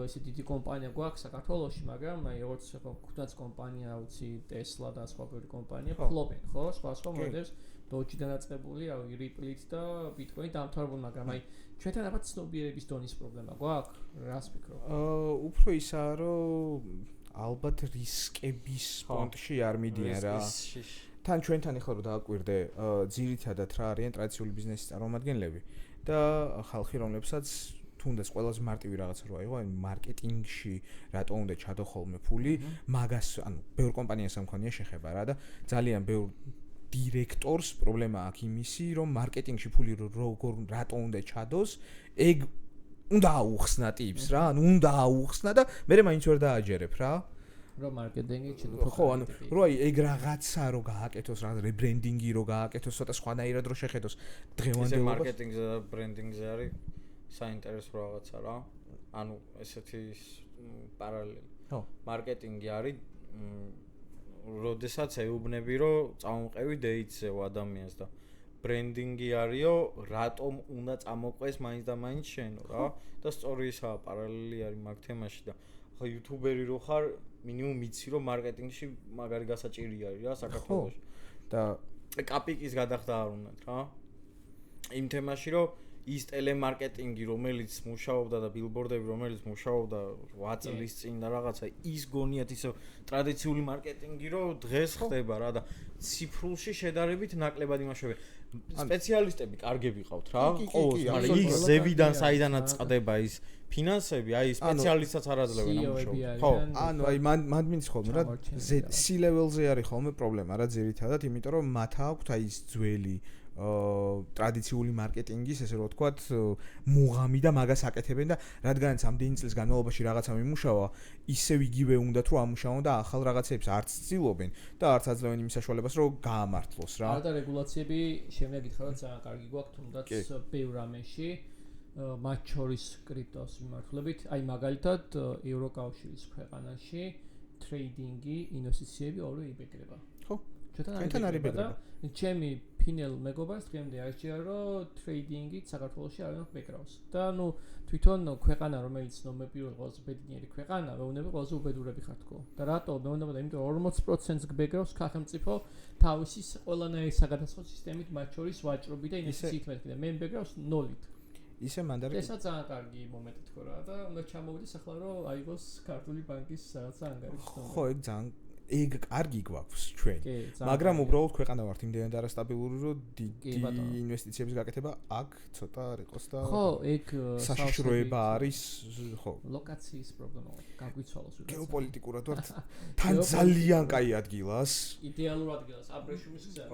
ესე დიდი კომპანია გვაქვს საქართველოში მაგრამ აი როგორც თუნდაც კომპანია რა ვიცი Tesla და სხვა ბევრი კომპანია ფლობენ ხო სხვა მოდელს Doge-დან დაწყებული აი Ripple-ით და Bitcoin-ით დამთავრებული მაგრამ აი ჩვენთან ალბათ ცნობიერების დონის პრობლემა გვაქვს რას ფიქრობ უფრო ისაა რომ ალბათ რისკების პონტში არ მიდიან რა. თან ჩვენთან ახლა რომ დააკვირდე, ძირითადად რა არიან ტრადიციული ბიზნესის წარმომადგენლები და ხალხი, რომლებსაც თუნდაც ყველაზე მარტივი რაღაცა რო აიღო, აი მარკეტინგში რატო უნდა ჩადო ხოლმე ფული, მაგას, ანუ ბევრ კომპანიას ამქონია შეხება რა და ძალიან ბევრ დირექტორს პრობლემა აქვს იმისი, რომ მარკეტინგში ფული როგორ რატო უნდა ჩადოს, ეგ უნდა აუხსნა ტიპს რა, ანუ უნდა აუხსნა და მე მაინც ვერ დააჯერებ რა. რომ მარკეტინგი ჩიდო. ხო, ანუ რო აი ეგ რაღაცა რო გააკეთოს, რა რებრენდინგი რო გააკეთოს, ცოტა სხვანაირად რო შეხედოს დღევანდელობას. ეს მარკეტინგზე და ბრენდინგზე არის საინტერესო რაღაცა რა. ანუ ესეთი პარალელი. ხო. მარკეტინგი არის როდესაც ეუბნები რომ წამოყევი დეიტზე ადამიანს და ბრენდინგი არისო რატომ უნდა წამოყვეს მაინც და მაინც შენო რა და სწორი ისაა პარალელი არის მაგ თემაში და ხო იუთუბერი რო ხარ მინიმუმ იცი რომ მარკეტინგში მაგარი გასაჭირი არის რა საქართველოში და კაპიკის გადახდა არ უნდათ რა იმ თემაში რომ ის ტელემარკეტინგი რომელიც მუშაობდა და ბილბორდები რომელიც მუშაობდა 8 წლის წინ და რაღაცა ის გონიათ ისე ტრადიციული მარკეტინგი რომ დღეს ხდება რა და ციფრულში შედარებით ნაკლებად იმაშოვე სპეციალისტები კარგები ყავთ რა ყოველს მაგრამ ის ზევიდან საიდანაც წდება ის ფინანსები აი სპეციალისტსაც არ აძლევენ ამ მუშაობას ხო ანუ აი მან მინც ხოლმე რა C-level-ზე არის ხოლმე პრობლემა რა ძირითადად იმიტომ რომ მათ აქვთ აი ის ძველი ტრადიციული მარკეტინგის ესე რომ ვთქვათ მუღამი და მაგას აკეთებენ და რადგანაც ამდენი წლის განმავლობაში რაღაცა მიმუშავა ისევ იგივე უნდათ რომ ამუშაონ და ახალ რაღაცებს არც ცდილობენ და არც აძლევენ იმის საშუალებას რომ გაამართლოს რა და რეგულაციები შემიძლია გითხრათ ძალიან კარგი გვაქვს თუნდაც ბევრ რამეში მათ შორის კრიპტოს მიმართულებით აი მაგალითად ევროკავშირის ქვეყანაში ტრეიდინგი ინვესტიციები ორი იბეგრება ხო ჩვენთან არის იბეგრება ჩემი ფინელ მეგობარს დღემდე აიჭირა რომ ტრეიდინგი საქართველოში არ ბეკრავს და ნუ თვითონ ქვეყანა რომელიც ნომერპირული ყველაზე ბედნიერი ქვეყანა მეუბნები ყველაზე უბედურები ხარ თქო და რატო მეუბნება და იმიტომ 40%-ს გბეკრავს სახელმწიფო თავისი ყველანაირი საგადასახადო სისტემით მათ შორის ვაჭრობი და ინვესტიციით მეთქი და მე მბეკრავს 0-ით ისე მანდარი ესაც ძალიან კარგი მომენტი თქო რა და უნდა ჩამოვიდეს ახლა რომ აიღოს ქართული ბანკის რაღაცა ანგარიში ხო ეგ ძალიან ეგ კარგი გვაქვს ჩვენ მაგრამ უბრალოდ ქვეყანა ვართ იმდენად არასტაბილური რომ დიდი ინვესტიციების გაკეთება აქ ცოტა არ იყოს და ხო ეგ საშიშროება არის ხო ლოკაციის პრობლემა გაგვიცვალოს ვიღაცა გეოპოლიტიკურად ვართ თან ძალიან კაი ადგილას იდეალურ ადგილას აბრეშუმის გზა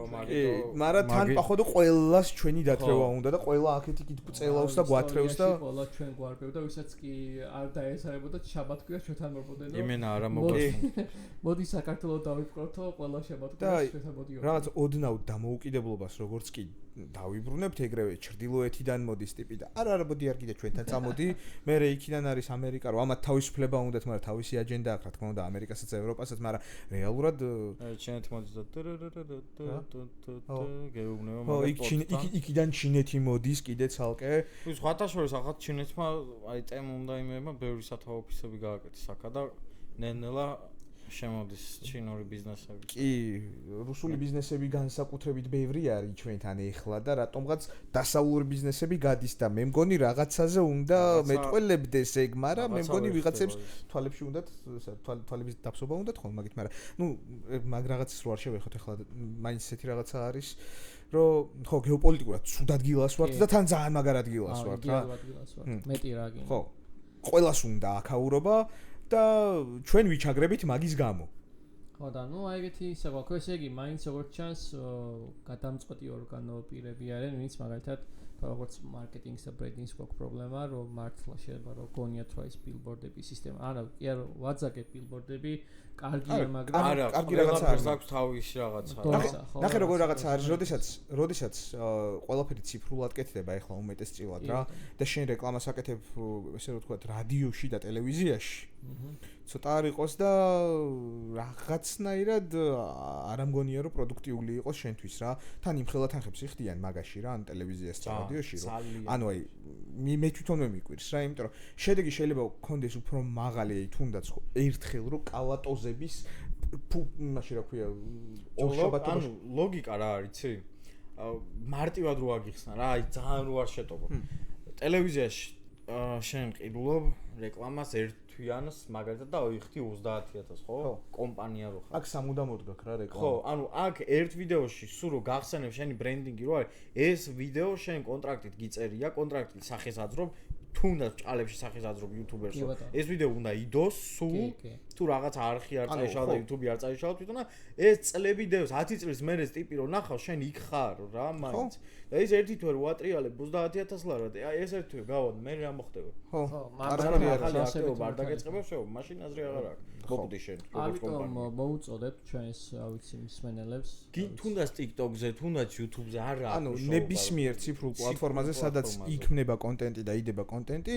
მაგრამ თან პახოდო ყველას ჩვენი დათრევა უნდა და ყველა აქეთ იქით წელავს და გვათრევს და ყველა ჩვენ გვარბევდა ვისაც კი არ დაესწრებოდა შაბათქვია ჩვენთან მორბოდენო იმენა არა მოგწონს მოდი საქართველოს დავიფკროთო ყველა შაბათქვია ჩვენთან მოდიო რაღაც ოდნავ დამოუკიდებლობას როგორც კი დავიბრუნებთ ეგრევე ჩრდილოეთიდან მოდის ტიპი და არა მოდი არ კიდე ჩვენთან წამოდი მე იქიდან არის ამერიკა რომ ამათ თავისუფლება უნდათ მაგრამ თავისი აჯენდა აქვს რა თქმა უნდა ამერიკასაც ევროპასაც მაგრამ რეალურად ჩინეთი მოდის და გეუბნება მაგრამ იქიდან ჩინეთი მოდის კიდე ცალკე ის ხათაშორის ახლა ჩინეთმა აი წემ უნდა იმეება ბევრი სათავო ოფისები გააკეთეს აქა და ნენელა შემოდის ჩინური ბიზნესები. კი, რუსული ბიზნესები განსაკუთრებით ბევრი არის ჩვენთან ეხლა და რატომღაც დასავლური ბიზნესები გადის და მე მგონი რაღაცაზე უნდა მეტყველებდეს ეგ, მაგრამ მე მგონი ვიღაცებს თვალებში უნდათ თვალების დაფსობა უნდათ ხოლმე მაგით, მაგრამ ნუ მაგ რაღაცას რო არ შევეხოთ ეხლა მაინც ესეთი რაღაცა არის რომ ხო გეოპოლიტიკურად ცუდ ადგილას ვართ და თან ძალიან მაგარ ადგილას ვართ რა. მეტი რა გინდა. ხო. ყველას უნდა აქაურობა და ჩვენ ვიჩაგრებით მაგის გამო. ხო და ნუ აი ეგეთი ისე გვაქვს, ესე იგი მაინც როგორც ჩანს გადამწყვეტი ორგანოპირები არიან, ვინც მაგალითად როგორც მარკეტინგს და ბრენდინგს გვაქვს პრობლემა, რომ მართლა შეიძლება რომ გონიათ რა ის ბილბორდების სისტემა. არა, კი არა, ვაძაგებ ბილბორდები, კარგია, მაგრამ არა, კარგი რაღაცა არის, აქვს თავისი რაღაცა. ნახე როგორ რაღაცა არის, როდესაც ყველაფერი ციფრულად კეთდება ახლა უმეტესწილად რა და შენ რეკლამას აკეთებ, ესე რომ ვთქვათ, რადიოში და ტელევიზიაში. ცოტა არ იყოს და რაღაცნაირად არ ამგონია რომ პროდუქტიული იყოს შენთვის რა. თან იმხელა თანხებს იხდიან მაგაში რა, ან ტელევიზიას და რადიოში რომ. ანუ აი მე თვითონ მემიკვირს რა, იმიტომ რომ შედეგი შეიძლება გქონდეს უფრო მაღალი აი თუნდაც ერთხელ რომ კალატოზების მაშინ რა ქვია ანუ ლოგიკა რა არის, იცი? მარტივად რო აგიხსნა რა, აი ძალიან რო არ შეტყო. ტელევიზიაში შენ ყიდულობ რეკლამას ერთვიანს მაგალითად და ოიხდი 30000 ხო? კომპანია რო ხარ. აქ სამუდამოდ გაქვს რა რეკლამა. ხო, ანუ აქ ერთ ვიდეოში სულ რო გახსენებ შენი ბრენდინგი რო არის, ეს ვიდეო შენ კონტრაქტით გიწერია, კონტრაქტით სახეს აძრობ, თუნდაც ჭალებში სახეს აძრობ YouTuber-ს. ეს ვიდეო უნდა იდოს სულ თუ რაღაც არხი არ წაიშალა და YouTube არ წაიშალა თვითონ ეს წლები დევს 10 წლის მერე ტიპი რო ნახავ შენ იქ ხარ რა მაინც და ეს ერთი თვე რო ატრიალებ 30000 ლარად აი ეს ერთი თვე გავად მე რა მოხდება ხო ახალი აქტივობა არ დაგეწყება შეო მაშინ აზრი აღარ აქვს მოკვდი შენ ამიტომ მოუწოდებთ ჩვენს ავიცი მსმენელებს თუნდაც TikTok-ზე თუნდაც YouTube-ზე არ აქვს ანუ ნებისმიერ ციფრულ პლატფორმაზე სადაც იქმნება კონტენტი და იდება კონტენტი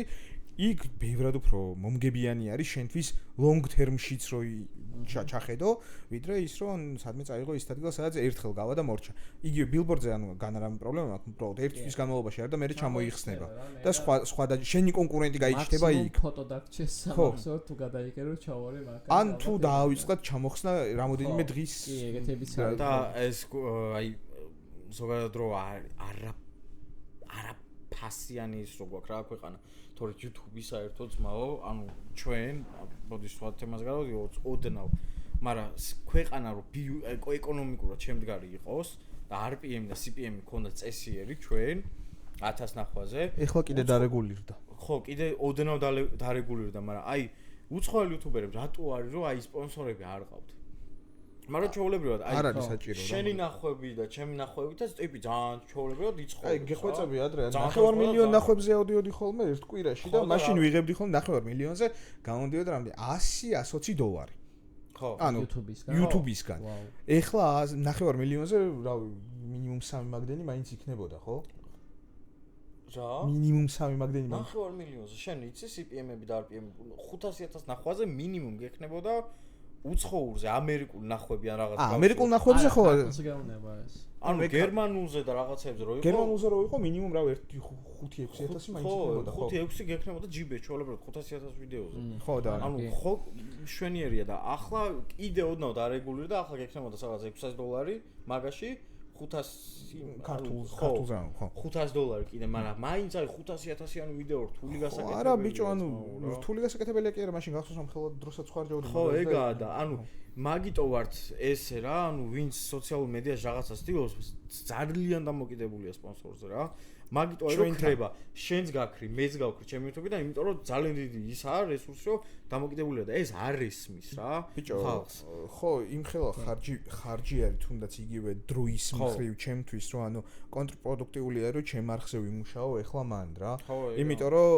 იქ ბევრად უფრო მომგებიანი არის შენთვის long term-შიც რო ჩახედო, ვიდრე ის რომ სადმე წაიღო ის ადგილ, სადაც ერთხელ გავა და მორჩა. იგივე billboard-ზე ანუ განარამ პრობლემა აქვს, უბრალოდ ერთი თვის განმავლობაში არ და მე ჩამოიხსნება. და სხვა და შენი კონკურენტი გაიჩნდება იქ. ფოტო დაგჭეს სამახსოვრო თუ გადაიგერო ჩავარე მაგას. ან თუ დაავიწყდათ ჩამოხსნა რამოდენიმე დღის კი, ეგეთებიც არის. და ეს აი ზოგადად რო არა ფასიანი ის რო გვაქვს რა ქვეყანა თორე YouTube-ი საერთოდ ძმაო, ანუ ჩვენ, მოდი სხვა თემას გავდივართ, ოდნავ, მაგრამ ქვეყანა რო ეკონომიკურად შემდგარი იყოს და RPM და CPM-ი ქონდა წესიერი ჩვენ 1000 ნახვაზე. ეხლა კიდე დარეგულირდა. ხო, კიდე ოდნავ დარეგულირდა, მაგრამ აი უცხოელი YouTuber-ები რატო არის რომ აი სპონსორები არ ყავთ? მაგრამ ჩვეულებრივად არ არის საჭირო. შენი ნახვები და ჩემი ნახვებითაც ტიპი ძალიან ჩვეულებრივად იცხოვს. აი, გეხვეწები ადრე 9 მილიონი ნახვებზე ავდიოდი ხოლმე ერთ კვირაში და მაშინ ვიღებდი ხოლმე 9 მილიონზე გამოდიოდა რამდენი 100-120 დოლარი. ხო, ანუ YouTube-ისგან. ეხლა 9 მილიონზე, რავი, მინიმუმ 3 მაგდენი მაინც იქნებოდა, ხო? რა? მინიმუმ 3 მაგდენი მაინც. 9 მილიონზე შენ იცი CPM-ები და RPM-ები 500000 ნახვაზე მინიმუმ გექნებოდა უცხოურზე ამერიკულ ნახვები ან რაღაც ამერიკულ ნახვებზე ხო ასე გაუნება ეს ანუ გერმანულზე და რაღაცებზე რო იყო გერმანულზე რო იყო მინიმუმ რავი 5-6 მაინც იქნებოდა ხო 5-6 გექნებოდა ჯიბე ჩვეულებრივად 500000 ვიდეოზე ხო და ანუ ხო შვენიერია და ახლა კიდე ოდნავ დარეგულირდა ახლა გექნებოდა რაღაც $600 მაგაში 500 ქართულზე ხო $500 კიდე მაგრამ მაინც არის 500000-იანი ვიდეო რთული გასაკეთებელი არა ბიჭო ანუ რთული გასაკეთებელია კი არა მაშინ გახსოვს ამ ხელად დროსაც ხარჯავდი ხო ეგაა და ანუ მაგიტო ვართ ესე რა ანუ ვინც სოციალურ მედიაში რაღაცას ცდილობს ძალიან დამოკიდებულია სპონსორზე რა მაგიტო რომ treba შენს გაქრი მეც გავქრი ჩემი YouTube-ი და იმიტომ რომ ძალიან დიდი ის არის რესურსი რომ დამოკიდებულია და ეს არ ესმის რა ბიჭო ხო იმ ხელა ხარჯი არის თუნდაც იგივე დროის მხრივ ჩემთვის რომ ანუ კონტრპროდუქტიული არის რომ ჩემ არხზე ვიმუშაო ეხლა მან რა იმიტომ რომ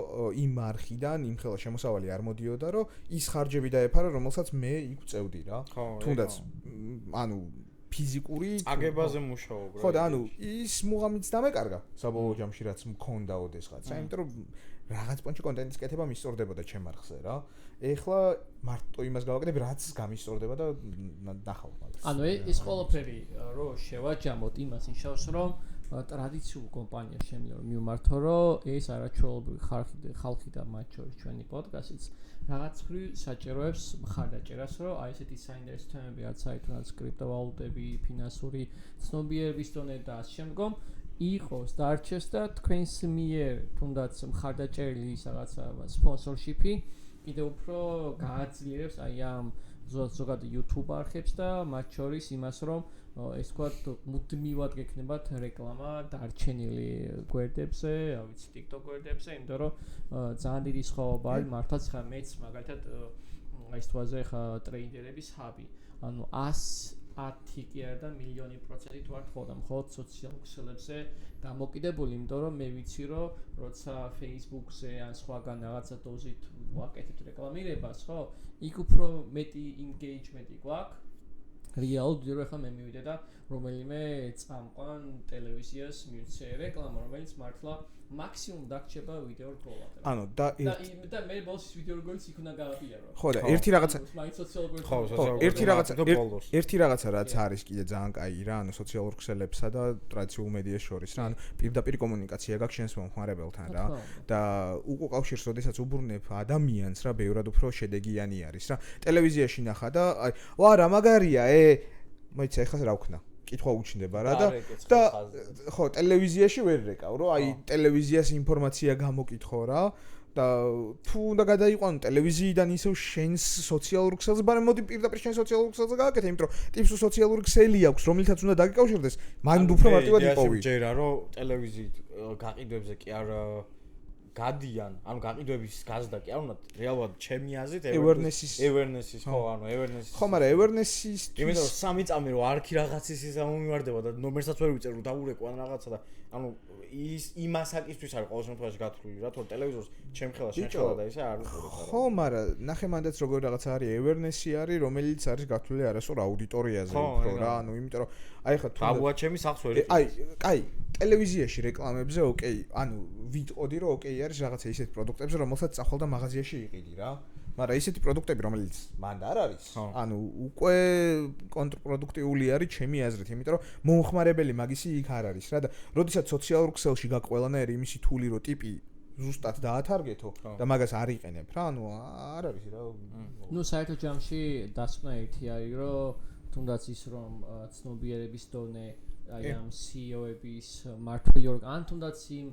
იმ არხიდან იმ ხელა შემოსავალი არ მოდიოდა რომ ის ხარჯები დაეფარა რომელსაც მე იქ წევდი რა თუნდაც ანუ ფიზიკური აგებაზე მუშაობ რა ხო და ანუ ის მუღამიც დამეკარგა საბოლოო ჯამში რაც მქონდა ოდესღაც იმიტომ რომ რაღაც პონჩი კონტენტის კეთება მისწორდებოდა ჩემ არხზე რა ეხლა მარტო იმას გავაკეთებ რაც გამისწორდება და ნახავ მაგას ანუ ეს ყველაფერი რო შევაჯამოთ იმას ნიშნავს რომ ტრადიციულ კომპანიას შემიძლია რომ მივმართო რომ ეს არაჩვეულებრივი ხალხი და მათ შორის ჩვენი პოდკასტიც რაღაც ხრი საჭიროებს მხარდაჭერას რომ აი ესეთი საინტერესო თემები რაც აი თუნდაც კრიპტოვალუტები, ფინანსური ცნობიერების დონე და ამ შემდგომ იყოს დარჩეს და თქვენს მიერ თუნდაც მხარდაჭერილი ის რაღაცა სპონსორშიპი კიდევ უფრო გააძლიერებს აი ამ ზოგადად YouTube არხებს და მათ შორის იმას რომ ეს ვთქვათ მუდმივად გექნებათ რეკლამა დარჩენილი გვერდებზე, რა ვიცი, TikTok გვერდებზე, იმიტომ რომ ძალიან დიდი სხვაობა არის მართლაც ხა მეც მაგალითად აი თვაზე ხა ტრეიდერების ჰაბი. ანუ 110 კი არა და მილიონი პროცენტით ვარ ხოლმე მხოლოდ სოციალურ ქსელებზე დამოკიდებული, იმიტომ რომ მე ვიცი რომ როცა Facebook-ზე ან სხვაგან რაღაცა დოზით ვაკეთებ რეკლამირებას, ხო? იქ უფრო მეტი engagement-ი გვაქვს. რეალურად რო ხა მე მივიდე და რომელიმე წამყვან ტელევიზიას მივცე რეკლამა, რომელიც მართლა მაქსიმუმ დაგჭება ვიდეო რგოლად. ანუ და მე ბოლოს ვიდეო რგოლიც იქ უნდა გავაპირო. ხო და ერთი რაღაცა მაინც სოციალურ ხო ერთი რაღაცა რაც არის კიდე ძალიან კაი რა, ანუ სოციალურ ქსელებსა და ტრადიციულ მედიას შორის რა, ანუ პირდაპირ კომუნიკაცია გაქვს შენს მომხმარებელთან რა და უკავშირს როდესაც უბრუნებ ადამიანს რა, ბევრად უფრო შედეგიანი არის რა. ტელევიზიაში ნახა და ვა რა მაგარია მოიცა ეხლა რა ვქნა კითხვა უჩნდება რა და ხო ტელევიზიაში ვერ რეკავ რომ აი ტელევიზიას ინფორმაცია გამოკითხო რა და თუ უნდა გადაიყვანო ტელევიზიიდან ისევ შენს სოციალურ ქსელზე, მაგრამ მოდი პირდაპირ შენ სოციალურ ქსელზე გააკეთე, იმიტომ რომ ტიპს სოციალური ქსელი აქვს, რომლითაც უნდა დაგეკავშირდეს, მან უფრო მარტივად იპოვი. ჯერა რომ ტელევიზიით გაყიდვებზე კი არ გადიან, ანუ გაყიდვების გაზდა კი არ უნდა რეალურად ჩემი აზრით awareness-ის ხო, ანუ awareness-ის. ხო, მაგრამ awareness-ის იმიტომ რომ 3 წამი რომ არქი რაღაცის ის ამომივარდება და ნომერსაც ვერ ვიწერ რომ დაურეკო ან რაღაცა და ანუ ის იმასაკისთვის არის ყოველ შემთხვევაში გათვლილი რა, თორე ტელევიზორს ჩემ ხელა შენ ხელა და ისე არ უყურებ. ხო, მაგრამ ნახე მანდაც როგორი რაღაცა არის awareness-ი არის, რომელიც არის გათვლილი არასწორ აუდიტორიაზე უფრო რა, ანუ იმიტომ რომ აი ხა თუ დაბუა ჩემი სახს ვერ აი, კაი, ტელევიზიაში რეკლამებზე ოკეი, ანუ ვიტყოდი რომ ოკეი არის რაღაცა ისეთ პროდუქტებზე, რომელსაც წახვალ და მაღაზიაში იყიდი რა. მაგრამ ისეთი პროდუქტები, რომელიც მანდ არ არის, ანუ უკვე კონტრპროდუქტიული არის ჩემი აზრით, იმიტომ რომ მომხმარებელი მაგისი იქ არ არის რა და როდესაც სოციალურ ქსელში გაყველანაირი იმისი თული რო ტიპი ზუსტად დაათარგეთო და მაგას არ იყენებ რა, ანუ არ არის რა. ნუ საერთო ჯამში დასკვნა ერთი არის, რომ თუნდაც ის რომ ცნობიერების დონე აი ამ CEO-ების მართული ან თუნდაც იმ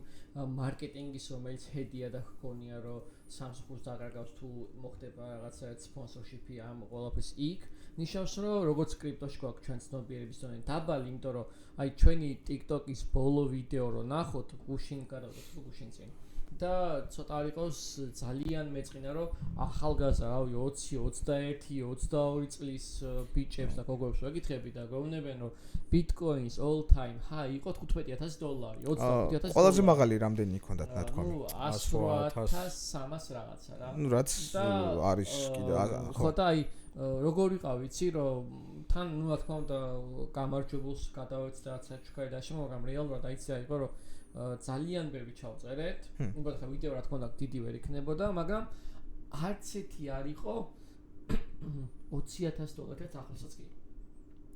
მარკეტინგის რომელიც ჰედია და ჰქონია რომ სამსახურს დაკარგავს თუ მოხდება რაღაცა სპონსორშიპი ამ ყველაფრის იქ ნიშნავს რომ როგორც კრიპტოში გვაქვს ჩვენ ცნობიერების დონე დაბალი, იმიტომ რომ აი ჩვენი TikTok-ის ბოლო ვიდეო რო ნახოთ გუშინ გადავდოთ გუშინ წინ და ცოტა არ იყოს ძალიან მეწყინა რომ ახალგაზრდა რავი 20, 21, 22 წლის ბიჭებს და გოგოებს ვეკითხები და გეუბნებიან რომ Bitcoin-ის all time high იყო $15,000, $25,000. ყველაზე მაღალი რამდენი იქონდათ ნათქვამი? ნუ 108,300 რაღაცა რა. ნუ რაც არის კიდე ხო და აი როგორ ვიყავ ვიცი რომ თან ნუ რა თქმა უნდა გამარჯვებულს გადავეც და რაცა ჩქარი და შემო, მაგრამ რეალურად აიცი იყო რომ ძალიან ბევრი ჩავწერეთ. უბრალოდ ხა ვიდეო რა თქმა უნდა დიდი ვერ იქნებოდა, მაგრამ არც ერთი არ იყო $20,000-ით ახლოსაც კი.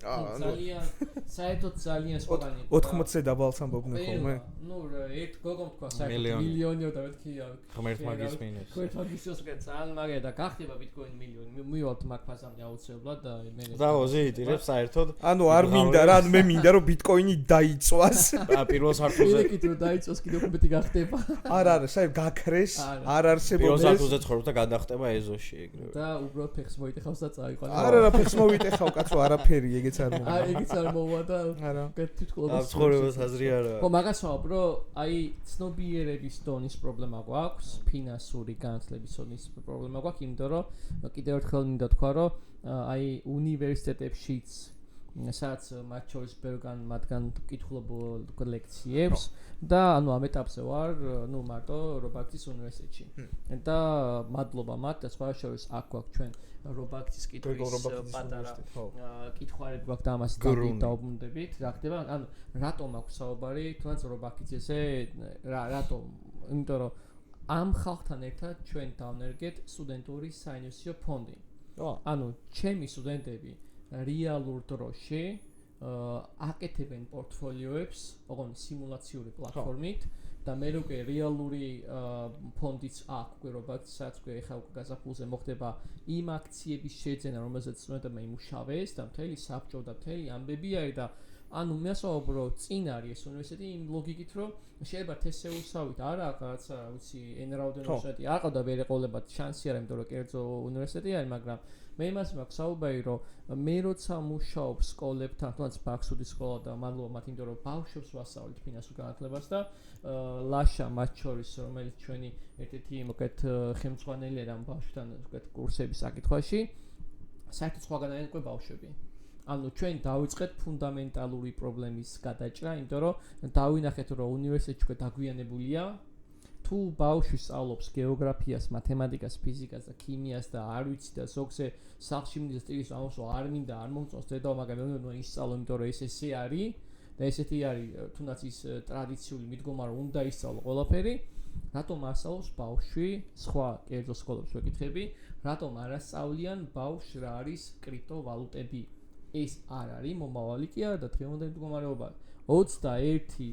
ძალიან საერთოდ ძალიან სპორტანი 80-ზე დაბალს ამბობდნენ ხოლმე. ნუ ერთ გოგომ თქვა საერთოდ მილიონი და მეთქი ღმერთ მაგის მინეს. ღმერთ მაგის ძალიან მაგე და გახდება Bitcoin მილიონი. მივალთ მაგ ფაზამდე აუცილებლად და მე დაო ზეიტირებს საერთოდ. ანუ არ მინდა რა, მე მინდა რომ Bitcoin-ი დაიწვას. პირველ სართულზე კიდე რომ დაიწვას კიდე უფრო მეტი გახდება. არა, საერთოდ გაქრეს, არ არსებობს. პირველ სართულზე ცხოვრობ და გადახტება ეზოში ეგრევე. და უბრალოდ ფეხს მოიტეხავს და წაიყვანა. არა, ფეხს მოვიტეხავ კაცო, არაფერი ეგეც არ მოვა. ეგეც არ მოვა და არა. კეთილყოლოს. ცხოვრებას აზრი არა. ხო, მაგას ვამბობ, რომ აი ცნობიერების დონის პრობლემა გვაქვს, ფინანსური განათლების დონის პრობლემა გვაქვს, იმიტომ რომ კიდევ ერთხელ მინდა თქვა, რომ აი უნივერსიტეტებშიც სადაც მათ შორის ბევრგან მათგან კითხულობ ლექციებს და ანუ ამ ეტაპზე ვარ, ნუ მარტო რობაქცის უნივერსიტეტში. და მადლობა მათ და სხვა შორის აქ გვაქვს ჩვენ რობაქცის კითხვის პატარა კითხვარები გვაქვს და ამას დავუბრუნდებით. რა ხდება? ანუ რატომ აქვს საუბარი თუნდაც რობაქცისზე რატომ? იმიტომ რომ ამ ხალხთან ერთად ჩვენ დავნერგეთ სტუდენტური საინვესტიციო ფონდი. ანუ ჩემი სტუდენტები რეალურ დროში აკეთებენ პორტფოლიოებს, ოღონდ სიმულაციური პლატფორმით და მე უკვე რეალური ფონდიც აქვს გვერდობაც, სადაც ეხლა უკვე გაზაფხულზე მოხდება იმ აქციების შეძენა, რომელზეც სტუდენტებმა იმუშავეს და მთელი საბჭო და მთელი ამბები არის და ანუ მე ასაუბრობ რომ წინ არის ეს უნივერსიტეტი იმ ლოგიკით რომ შეიძლება თესეუსავით არა რაღაცა ვიცი ენრაუდენ უნივერსიტეტი არ ყავდა ვერ ეყოლებათ შანსი არა იმიტომ რომ კერძო უნივერსიტეტი არის მაგრამ მე იმას მაქვს საუბარი რომ მე როცა მუშაობ სკოლებთან თუნდაც ბაქსუდის სკოლა და მადლობა მათ იმიტომ რომ ბავშვებს ვასწავლით ფინანსურ განათლებას და ლაშა მათ შორის რომელიც ჩვენი ერთ-ერთი მოკეთ ხელმძღვანელია და ბავშვთან მოკეთ კურსების საკითხში საერთოდ სხვაგან არიან უკვე ბავშვები ანუ ჩვენ დავიწყეთ ფუნდამენტალური პრობლემის გადაჭრა, იმიტომ რომ დავინახეთ რომ უნივერსიტეტში უკვე დაგვიანებულია თუ ბავშვი სწავლობს გეოგრაფიას, მათემატიკას, ფიზიკას და ქიმიას და არ ვიცი და ზოგზე სახლში მინდა სტილის ამოსვლა არ მინდა არ მომწონს დედაო, მაგრამ მე უნდა ისწავლო, იმიტომ რომ ესე არის და ესეთი არის თუნდაც ის ტრადიციული მიდგომა რომ უნდა ისწავლო ყველაფერი, რატომ არ სწავლობს ბავშვი სხვა კერძო სკოლებში ვეკითხები, რატომ არ ასწავლიან ბავშვს რა არის კრიპტოვალუტები? ეს არ არის მომავალი კი არა და დღევანდელი მდგომარეობა 21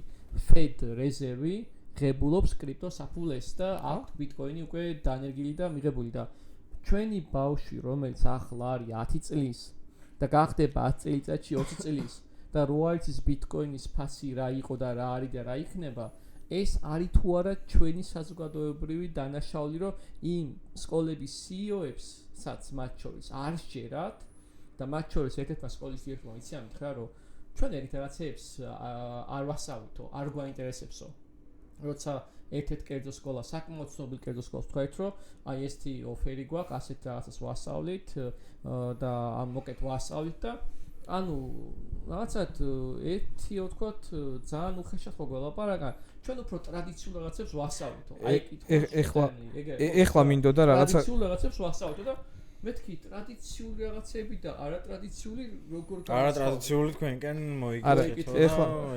Fed რეზერვი ღებულობს კრიპტოსაფულეს და აქვს ბიტკოინი უკვე დანერგილი და მიღებული და ჩვენი ბავშვი რომელიც ახლა არის 10 წლის და გახდება 10 წელიწადში 20 წლის და რო არის ბიტკოინის ფასი რა იყო და რა არის და რა იქნება ეს არის თუ არა ჩვენი საზოგადოებრივი დანაშაული, რომ იმ სკოლების CEO-ებს, სადაც მათ შორის არ შეერათ და მათ შორის ერთ-ერთმა სკოლის დირექტორმა იციან მითხრა, რომ ჩვენ რაღაცებს არ ვასწავლითო, არ გვაინტერესებსო. როცა ერთ-ერთ კერძო სკოლა, საკმაოდ ცნობილ კერძო სკოლას ვთქვით, რომ აი ესეთი ოფერი გვაქვს, ასეთ რაღაცას ვასწავლით და ამ მოკეთ ვასწავლით და ანუ რაღაცად ერთი ვთქვათ ძალიან უხეშად ხო გველაპარაკა ჩვენ უფრო ტრადიციულ რაღაცებს ვასწავლითო აი ეხლა მინდოდა რაღაცა ტრადიციულ რაღაცებს ვასწავლითო და მეთქი ტრადიციული რაღაცები და არატრადიციული როგორ არატრადიციული თქვენკენ მოიგეთ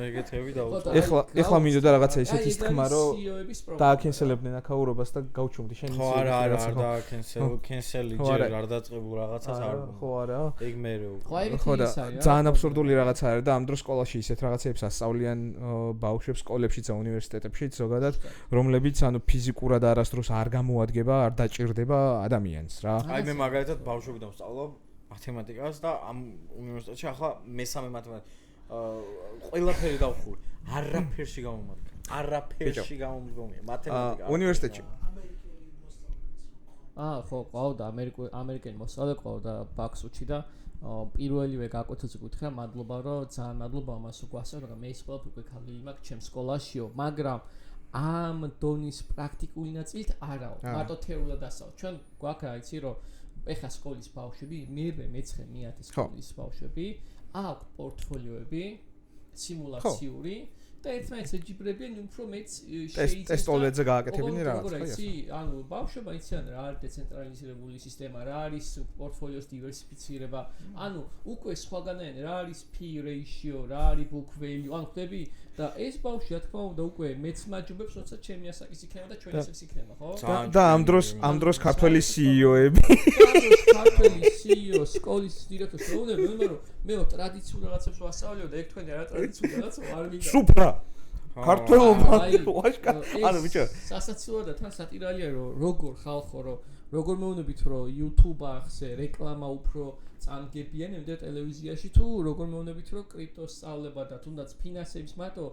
ეგეთები დაუწყო ეხლა მინდოდა რაღაცა ისეთი თქმა რომ დააკენსელებდნენ აქაურობას და გაუჩუმდი შენ ხო არა დააკენსელი ჯერ არ დაწყებულ რაღაცას არ ხო არა ეგ მერე ხო და ძალიან აბსურდული რაღაცა არის და ამ დროს სკოლაში ისეთ რაღაცებს ასწავლიან ბავშვებს სკოლებშიც და უნივერსიტეტებშიც ზოგადად რომლებიც ანუ ფიზიკურად არასდროს არ გამოადგება არ დაჭირდება ადამიანს რა აი მე მაგალითად ბავშვებიდან ვსწავლობ მათემატიკას და ამ უნივერსიტეტში ახლა მესამე ყველაფერი დავხური არაფერში გამომდგომია მათემატიკა უნივერსიტეტში ხო ყავდა ამერიკელი მოსწავლე ყავდა ბაქსუჩი და პირველივე გაკვეთილზე გითხრა მადლობა რომ ძალიან მადლობა მას უგვასწავლა და მე ის ყველაფერი გვექავი მაქვს ჩემს სკოლაშიო მაგრამ ამ დონის პრაქტიკული ნაწილით არაო მარტო თეორიულად დასწავლ ჩვენ გვაქვს რა იცი რომ ეხა სკოლის ბავშვები მე-9 მე-10 სკოლის ბავშვები აქვს პორტფოლიოები სიმულაციური და ერთმანეთს ეჯიბრებიან უფრო მეც შეიძლება ტესტოლედზე გააკეთებინი რაღაც ხო იცი ანუ ბავშვობა იციან რა არის დეცენტრალიზებული სისტემა რა არის პორტფოლიოს დივერსიფიცირება ანუ უკვე სხვაგანაირ რა არის P ratio რა არის book value ანუ ხდები და ეს ბავშვი რა თქმა უნდა უკვე მეც მაჯობებს როცა ჩემი ასაკის იქნება და ჩვენი ასაკის იქნება ხო და ამ დროს ქართველი CEO-ები ქართველი CEO სკოლის დირექტორს შეუძლებ მაგრამ მე ტრადიციულ რაღაცებს ვასწავლიო და ეგ თქვენი არა ტრადიციულ რაღაცა არ მინდა სუპრა ქართველობა ანუ ბიჭო სასაცილოა და თან სატირალია რომ როგორ ხალხო რომ როგორ მეუბნებით რომ YouTube-ზე რეკლამა უფრო წამგებიან ემდა ტელევიზიაში თუ როგორ მეუბნებით რომ კრიპტოს სწავლება და თუნდაც ფინანსების მარტო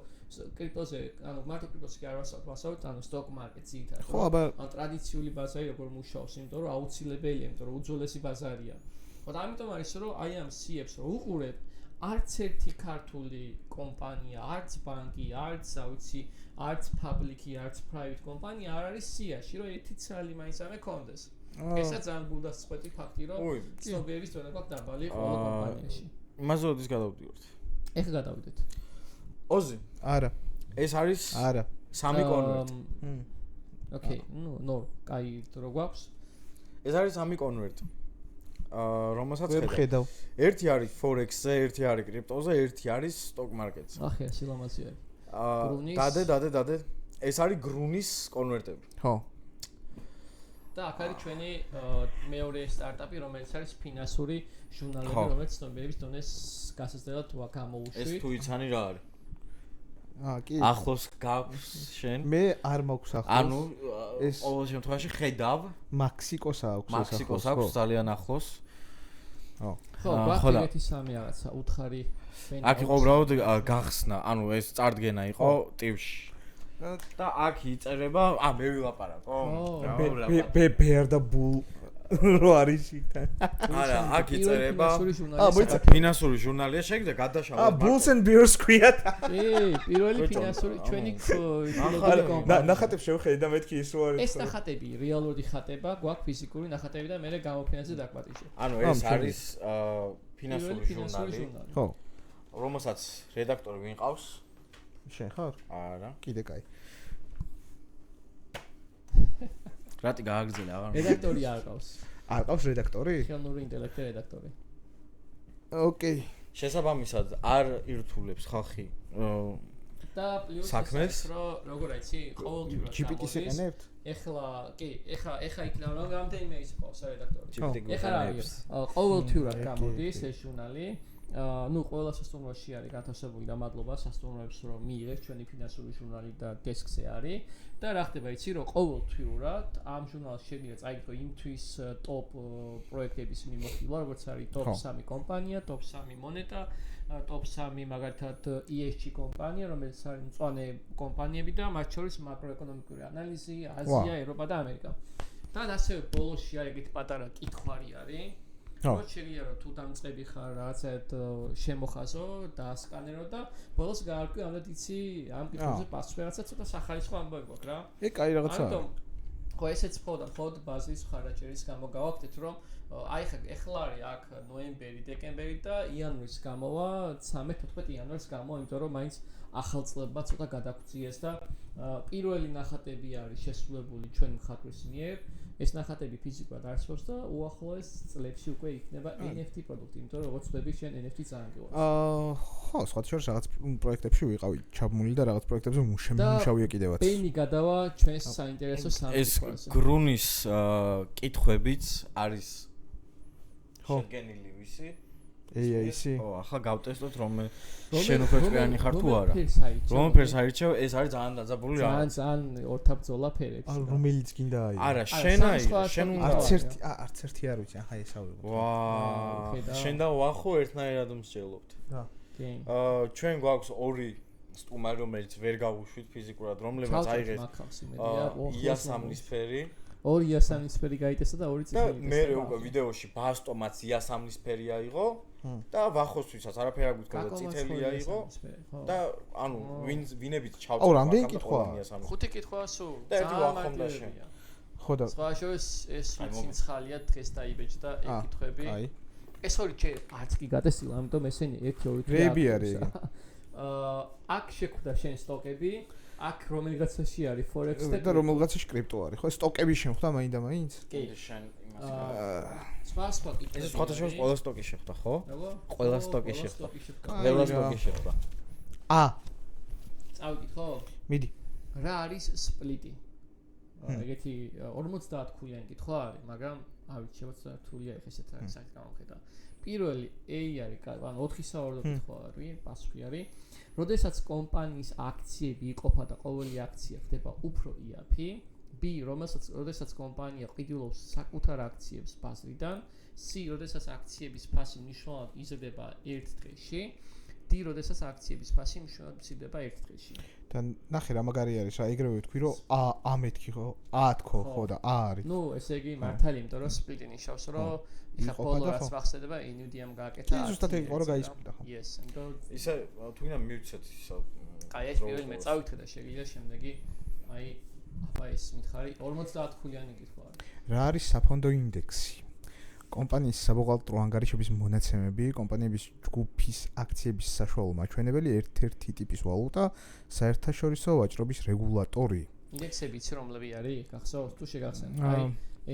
კრიპტოზე ანუ მარტო კრიპტოზე არ ვასწავლეთ ანუ stock market-ზე ითარ ხო აბა ტრადიციული ბაზარი როგორ მუშაობს იმიტომ რომ აუცილებელია იმიტომ რომ უძველესი ბაზარია ხო და ამიტომ არის რომ აი ამ CEOs რო უყურებ არც ერთი ქართული კომპანია, არც ბანკი, არც ავიცი, არც public-ი, არც private კომპანია არ არის სიაში, რომ ერთი ცალი მაინც არ მეკონდეს. ესაც ძალიან გულდასწყვეტი ფაქტი, რომ ცნობიერების დონა გვაქვს დაბალი ყველა კომპანიაში. იმაზე როდის გადავდივართ? ეხლა გადავიდეთ. ოზი? არა. ეს არის? არა. სამი კონვერტი. ოკეი, ნუ, კაი დრო გვაქვს. ეს არის სამი კონვერტი. რომელსაც ხედავ. ერთი არის forex-ზე, ერთი არის კრიპტოზე, ერთი არის stock market-ზე. ახლა სილამაზეა. დადე. ეს არის გრუნის კონვერტები. ხო. და აქ არის ჩვენი მეორე სტარტაპი, რომელიც არის ფინანსური ჟურნალები, რომელიც ცნობიერების დონეს გასაზრდელად გამოუშვით. ეს თუ იცანი რა არის? კი. ახლოს გაქვს შენ? მე არ მაქვს ახლოს. ანუ ეს ყოველ შემთხვევაში ხედავ. მაქსიკოს აქვს ეს ახლოს. მაქსიკოს აქვს ძალიან ახლოს. ხო. ხო, გვაქვს სამი რაღაცა უთხარი. აქ იყო უბრალოდ გახსნა, ანუ ეს წარდგენა იყო ტივში. და აქ იწერება, მე ვილაპარაკო. ბერ და ბულ რო არის იქთან. არა, აქ იწერება. მოიცა ფინანსური ჟურნალია შეგდა გადაშავა. Bulls and Bears ქვია. პირველი ფინანსური ჩვენი კომპანია. ნახატებს შევხედე და მეთქი ის რო არის. ეს ნახატები რეალური ხატება, გვაქვს ფიზიკური ნახატები და მე გამოფინანსზე დაკვატიჟე. ანუ ეს არის ფინანსური ჟურნალი. ხო. რომელსაც რედაქტორი ვინ ყავს? შენ ხარ? არა. კიდე კაი. რატი გააგრძელე აღარ რედაქტორი არ ყავს. არ ყავს რედაქტორი? ხელოვნური ინტელექტი რედაქტორი. ოკეი. შესაბამისად არ ირთულებს ხალხი და პლუს საქმეს როგორ იცი ყოველდღიურად GPT-ს ეყენებთ? ეხლა იქნება რომ რამდენიმე ის ყავს რედაქტორი. ეხლა არის ყოველდღიურად გამოდის ეს ჟურნალი. ნუ ყველა სასტუმროში არის განთავსებული და მადლობა სასტუმროებს რომ მიიღეს ჩვენი ფინანსური ჟურნალი და დესკზე არის და რა ხდება იცი რომ ყოველდღიურად ამ ჟურნალში შეგიძლია წაიგდო იმ თვის ტოპ პროექტების მიმოხილვა როგორც არის ტოპ 3 კომპანია, ტოპ 3 მონეტა top 3 მაგალითად ESG კომპანია, რომელიც არის მწვანე კომპანიები და მათ შორის მაკროეკონომიკური ანალიზი, აზია, ევროპა და ამერიკა. და ასევე ბოლოში არის ეგეთი პატარა კითხვარი არის. რო შეიძლება რომ თუ დამწყები ხარ რაღაცად შემოხაზო და ასკანერო და ბოლოს გაარკვი ამდენ იცი ამ კითხვაზე პასუხი რაღაცა ცოტა სახალისო ამბავი გვაქვს რა. კაი რაღაცაა. ამიტომ ხო ესეც მხოლოდ ბაზის ხარაჯერის გამო გავაკეთეთ რომ აი ეხლა არის აქ ნოემბერი, დეკემბერი და იანვრის გამოვა 13-14 იანვრის გამოვა, იმიტომ რომ მაინც ახალ წლება ცოტა გადაგვწიეს და პირველი ნახატები არის შესრულებული ჩვენი მხატვრის მიერ. ეს ნახატები ფიზიკურად არსებობს და უახლოეს წლებში უკვე იქნება NFT პროდუქტი, იმიტომ რომ როგორც ვთქვი, შენ NFT ძალიან გიყვარს. ხო, სხვა შორის რაღაც პროექტებში ვიყავი ჩაბმული და რაღაც პროექტებზე მუშაობია კიდევაც. პენი გადავა ჩვენს საინტერესო სამყაროზე. ეს გრუნის კითხვებიც არის შეგენილი ვისი? AIC. ო, ახლა გავტესტოთ რომ შენ უკვე წვიანი ხარ თუ არა. რომ ფერს აირჩევ, ეს არის ძალიან დაძაბული რა. ძალიან ორთაბძოლა ფერებში. რომელიც გინდა აი. არა, შენ უნდა არც ერთი არ ვიცი, ახლა ესავებ. ვა, შენ და ვახო ერთნაირად მსჯელობთ. რა. ჩვენ გვაქვს ორი სტუმარი, რომელიც ვერ გავუშვით ფიზიკურად, რომლებიც აიღეს იასამნისფერი. ორი იასამნისფერი გაიტესა და ორი წითელი. და მე უკვე ვიდეოში ბასტომაც იასამნისფერი აიღო და ვახოსთვისაც არაფერი არ გვიქნა და წითელი აიღო და ანუ ვინებით ჩავწევ. აუ, რამდენი კითხვა? 5 კითხვაა სულ. და ერთი ვახომ და შენ. ხო და სხვა შორის ეს სინცხალია დღეს დაიბეჭდა ეგ კითხვები. აი. ეს ორი არც კი გადასილა, ამიტომ ესენი 1-2 რები არის ეგ. აქ შეხვდა შენ სტოკები. აქ რომელიღაცაში არის forex და რომელიღაცაში კრიპტო არის, ხო? სტოკები შეხვდა მაინდა-მაინც? კი. შენ სხვა კითხვები. ეს სხვათა შორის ყველა სტოკი შეხვდა, ხო? როგორ? ყველა სტოკი შეხვდა. ყველა სტოკი შეხვდა. წავიდით, ხო? მიდი. რა არის სპლიტი? ეგეთი 50 ქულიანი კითხვა არის, მაგრამ არ ვიცი, შეიძლება რთულია ეხა ესეთ რა საერთოდ გამოვხედა. პირველი A არის, ანუ 4-საوردო კითხვა არის, პასუხი არის. როდესაც კომპანიის აქციები იყოფა და ყოველი აქცია ხდება უფრო იაფი, B, როდესაც კომპანია ყიდულობს საკუთარ აქციებს ბაზრიდან, C, როდესაც აქციების ფასი მნიშვნელოვნად იზრდება ერთ დღეში, D, როდესაც აქციების ფასი მნიშვნელოვნად იზრდება ერთ დღეში. და ნახე რა მაგარი არის რა, ეგრევე ვთქვი რომ A მეთქი ხო? A თქო ხო და A არის. ნუ ესე იგი მართალი, იმიტომ რომ სპლიტი ნიშნავს რომ იხა პოლო რაც მახსენდება Nvidia-მ გააკეთა. კი, ზუსტად ეგ ყო რა გაისპლიტა ხო? Yes, ამიტომ ისე თუ ვინმე მივცეთ ისა. აი ეს პირველი მე წავითე და შეგიძლია შემდეგი აი აბა ეს მითხარი 50 ქულიანი კითხვა არის. რა არის საფონდო ინდექსი? კომპანიის საბუღალტრო ანგარიშების მონაცემები, კომპანიების ჯგუფის აქციების საშუალო მაჩვენებელი, ერთ-ერთი ტიპის ვალუტა, საერთაშორისო ვაჭრობის რეგულატორი. ინდექსები იცი რომლები არის? გახსოვს თუ შეგახსენე? აი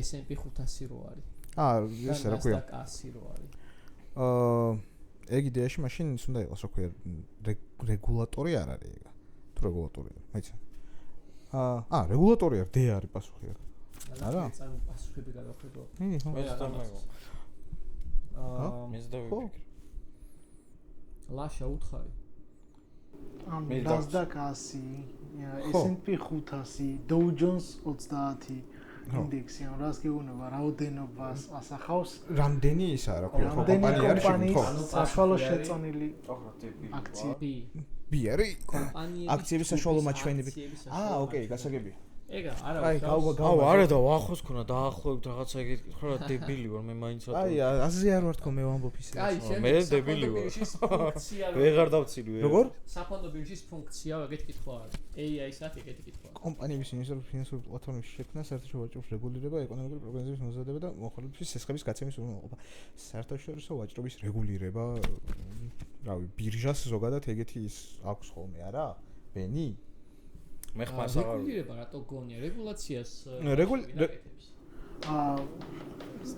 S&P 500 რო არის. ეს რა ქვია? NASDAQ 100 რო არის. ეგ იდეაში მაშინ ის უნდა იყოს, რა ქვია, რეგულატორი არ არის ეგ. თუ რეგულატორია, მაიცი. რეგულატორია, D არის პასუხი. არა? ანუ პასუხები გადავხედო. მე დავამეგო. მე დავიფიქრე. ლაშა უთხარი. ანუ NASDAQ 100, S&P 500, Dow Jones 30 ინდექსი, ანუ რას გეუბნება, რაოდენობას ასახავს? რამდენი ისაა, რა ქვია, კომპანია არის შემთხვევა. საშუალო შეწონილი აქციები. B არის კომპანიების აქციების საშუალო მაჩვენებელი. ოკეი, გასაგები. ეგა არა აი, აუ, არა და ვახოს ქონა დაახლოებით რაღაცა ეგეთ კითხვა რა დებილი ვარ მე მაინც რა. აი, აზრი არ ვარ თქო მე ვამბობ ისე. აი, მე დებილი ვარ. ფუნქცია ვეღარ დავცილი. როგორ? საფონდო ბირჟის ფუნქცია ეგეთი კითხვა არის. AI-ის აქ ეგეთი კითხვა. კომპანიების ფინანსური პლატფორმის შექმნა, საერთაშორისო ვაჭრობის რეგულირება, ეკონომიკური პროგრესების მომზადება და მოხალისეობის სესხების გაცემის უზრუნველყოფა. საერთაშორისო ვაჭრობის რეგულირება, რავი, ბირჟას ზოგადად ეგეთი ის აქვს ხოლმე, არა? ბენი? მე ხმას აღარ რეგულირება რატო გონია რეგულაციას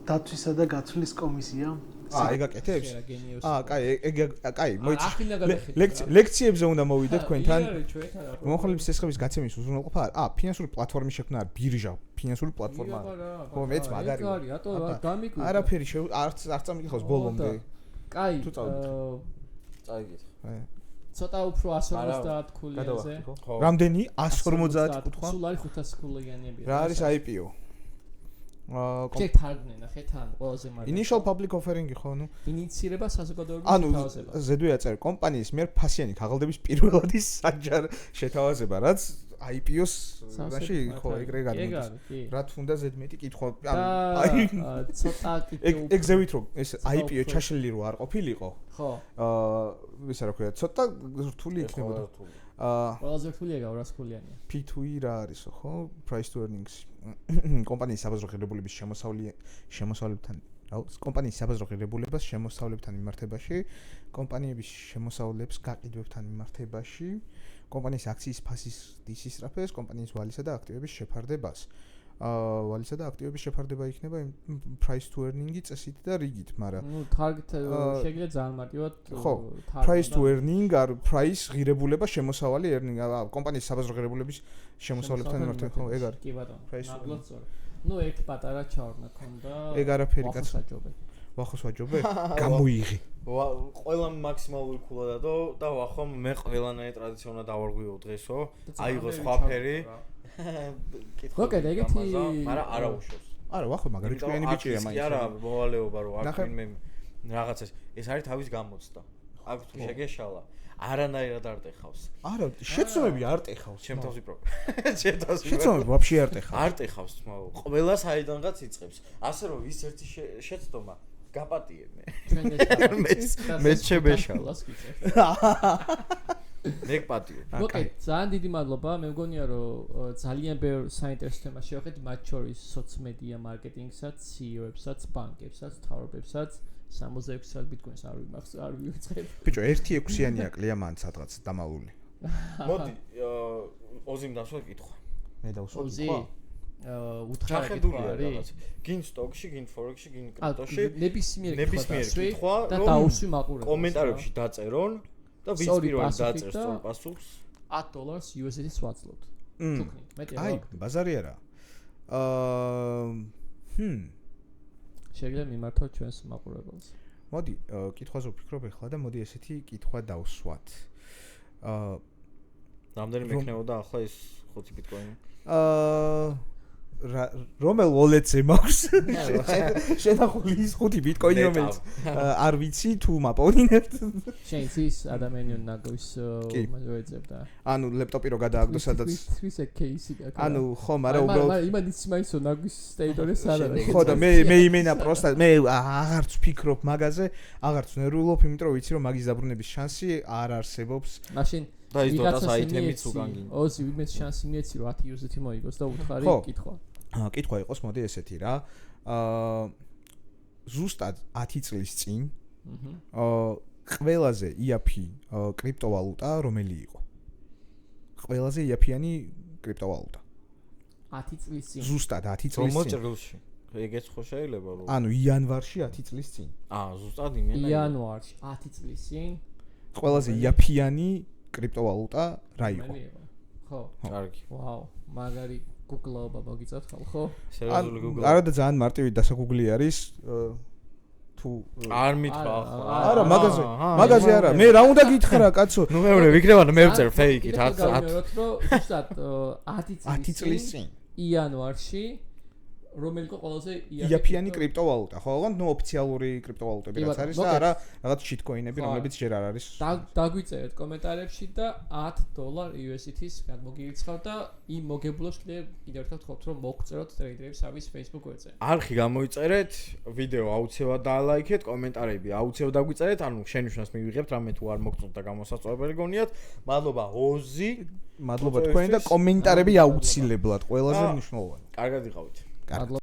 დათვისა და გაცვლის კომისია ეგ აკეთებს? კაი, მოიცი. ლექციებზე უნდა მოვიდეთ თქვენთან. მომხმარებლების სესხების გაცემის უზრუნველყოფა. ფინანსური პლატფორმის შექმნა არის ბირჟა, ფინანსური პლატფორმა. ხო, მეც მაგარი. რატო გამიკვირდა? არაფერი არც წამიკითხავს ბოლომდე. კაი, წაიგეთ. ცოტა უფრო 150 ქულიანზე. რამდენი? 150 კითხვა. სულ არის 500 ქულიანები. რა არის IPO? ჯერ თარგმნე ნახე თან ყველაზე მაგარი. Initial public offering ხო, ნუ ინიციირება საზოგადოების ანუ შეთავაზება. ზედვე აწერე კომპანიის მიერ ფასიანი ქაღალდების პირველადი საჯარ შეთავაზება, რაც IPO-ს მაშინ ხო ეგრე გადმოდის. რა თქმა უნდა ზედმეტი კითხვა აი ცოტა კითხვა. ეგზევით რომ ეს IPO ჩაშლილი რო არ ყოფილიყო. ხო. ისა რა ქვია, ცოტა რთული იქნებოდა. ყველაზე რთულია 200 ქულიანია. P2E რა არისო, ხო? Price to earnings. კომპანიის საბაზრო ღირებულების შემოსავლებთან კომპანიის საბაზრო ღირებულებას შემოსავლებთან მიმართებაში, კომპანიების შემოსავლებს გაყიდვებთან მიმართებაში, კომპანიის აქციის ფასის დისისწრაფეს, კომპანიის ვალისა და აქტივების შეფარდებას. ვალისა და აქტივების შეფარდება იქნება price to earning-ი წესით და რიგით, მაგრამ ნუ target შეიძლება ძალიან მარტივად ხო, price to earning არ price ღირებულება შემოსავალი earning კომპანიის საბაზრო ღირებულების შემოსავლებთან მიმართება, ხო, ეგ არის. კი ბატონო. ნაბლოდ სწორი. ნუ ერთ პატარა ჩავრნა ქონდა. ეგ არაფერი კაცო. ვახოს ვაჯობე? გამოიღე. ყველა მაქსიმალური ქულა დადო და ვახომ მე ყველანაირ ტრადიციონად დავარღვიო დღესო. აიღო სხვა ფერი. ოკეი, ეგეთი მაგრამ არა უშავს. არა, ვახო მაგარი ჭკვიანი ბიჭია მაინც. კი არა, მოვალეობა რომ აქ მე რაღაცას ეს არის თავის გამოცდა. აქ თუ შეგეშალა, არანაირად არ ტეხავს. არა, შეცდომები არ ტეხავს. ჩემთვის ვიპრობ. ჩემთვის შეცდომები ვაფშე არ ტეხავს. არ ტეხავს თმა, ყველა საიდანღაც იწყებს. ასე რომ ვის ერთი შეცდომა გაპატიებნე. მე შებეშალა. მე პატიო. ოკეი, ძალიან დიდი მადლობა. მე მგონია რომ ძალიან ბევრ საინტერესო თემას შევხედით, მათ შორის სოციმედია მარკეტინგსაც, CEO-ებსაც, ბანკებსაც, მთავრობებსაც, 66 საათ ბიტკოინს არ ვივიწყებ. ბიჭო, 1.6-იანია კლია მან სადღაც დამალული. მოდი, ოზიმ დასვა კითხვა. მე დავსვა კითხვა. უთხრა კითხვა არის. გინ სტოკში, გინ ფორექსში, გინ კრიპტოში. ნებისმიერ კითხვა და დაუსვი მაყურებელს. კომენტარებში დაწერონ. და ვის პირველი დაწერს სწორ პასუხს $10 USD-ს ვაცლობთ. ჩუქნი, მეტი რა. აი, ბაზარი არა. შეიძლება მიმართოთ ჩვენს მაყურებელს. მოდი, კითხვაზე ვფიქრობ ახლა და მოდი ესეთი კითხვა დავსვათ. რამდენი მექნებოდა ახლა ეს 5 ბიტკოინი? რომელ wallet-ზე მაქვს? შენახული ის 5 ბიტკოინი რომელიც არ ვიცი თუ მაპოვნინებთ. შენ ის ადამიანი ნაგვის მოეძებდა. ანუ ლეპტოპი რო გადააგდო სადაც ის кейსი გაქვს. ანუ ხო, მაგრამ უბრალოდ იმან ის მაისო ნაგვის ტერიტორიას არ არის. ხო და მე იმენა პროსტა მე აღარც ვფიქრობ მაგაზე, აღარც ნერვულობ, იმიტომ რომ ვიცი რომ მაგის დაბრუნების შანსი არ არსებობს. მაშინ და ის დოტას აიტემიც უგანგინ. ოზი ვინმეს შანსი მიეცი რომ 10 USD მოიგოს და უთხარი კითხვა. კითხვა იყოს მოდი ესეთი რა. ზუსტად 10 წლის წინ ყველაზე იაფი კრიპტოვალუტა რომელი იყო? ყველაზე იაფიანი კრიპტოვალუტა. 10 წლის წინ. ზუსტად 10 წლის წინ. მოჭრილში. ეგეც ხო შეიძლება რომ. ანუ იანვარში 10 წლის წინ. ზუსტად იმენა. იანვარში 10 წლის წინ. ყველაზე იაფიანი კრიპტოვალუტა რა იყო? ხო. კარგი. ვაუ, მაგარი გუგლობა მოგიწევთ ხო? სერიოზული გუგლობა. არა და ძალიან მარტივი დასაგუგლი არის თუ არ მითხრა ახლა. არა, მაგაზე არა. მე რა უნდა გითხრა, კაცო? ნუ მეორე ვიქნება და მე ვწერ ფეიკით 10 ზუსტად 10 წლის წინ იანვარში რომელი იყო ყველაზე იაფიანი კრიპტოვალუტა, ხო? ოღონდ ნუ ოფიციალური კრიპტოვალუტები რაც არის და არა რაღაც შიტკოინები, რომლებიც ჯერ არ არის. დაგვიწერეთ კომენტარებში და $10 USDT-ს გადმოგირიცხავთ და იმ მოგებულებს კიდევ ერთხელ ვთქვათ რომ მოგწეროთ ტრეიდერებს ავის Facebook გვერდზე. არხი გამოიწერეთ, ვიდეო აუცილებლად დაალაიქეთ, კომენტარები აუცილებლად დაგვიწერეთ, ანუ შენიშვნას მივიღებთ, რამე თუ არ მოგწონთ და გამოსაწვევებელი გონიათ. მადლობა ოზი, მადლობა თქვენ და კომენტარები აუცილებლად ყველაზე მნიშვნელოვანი. კარგად იყავით. Carlos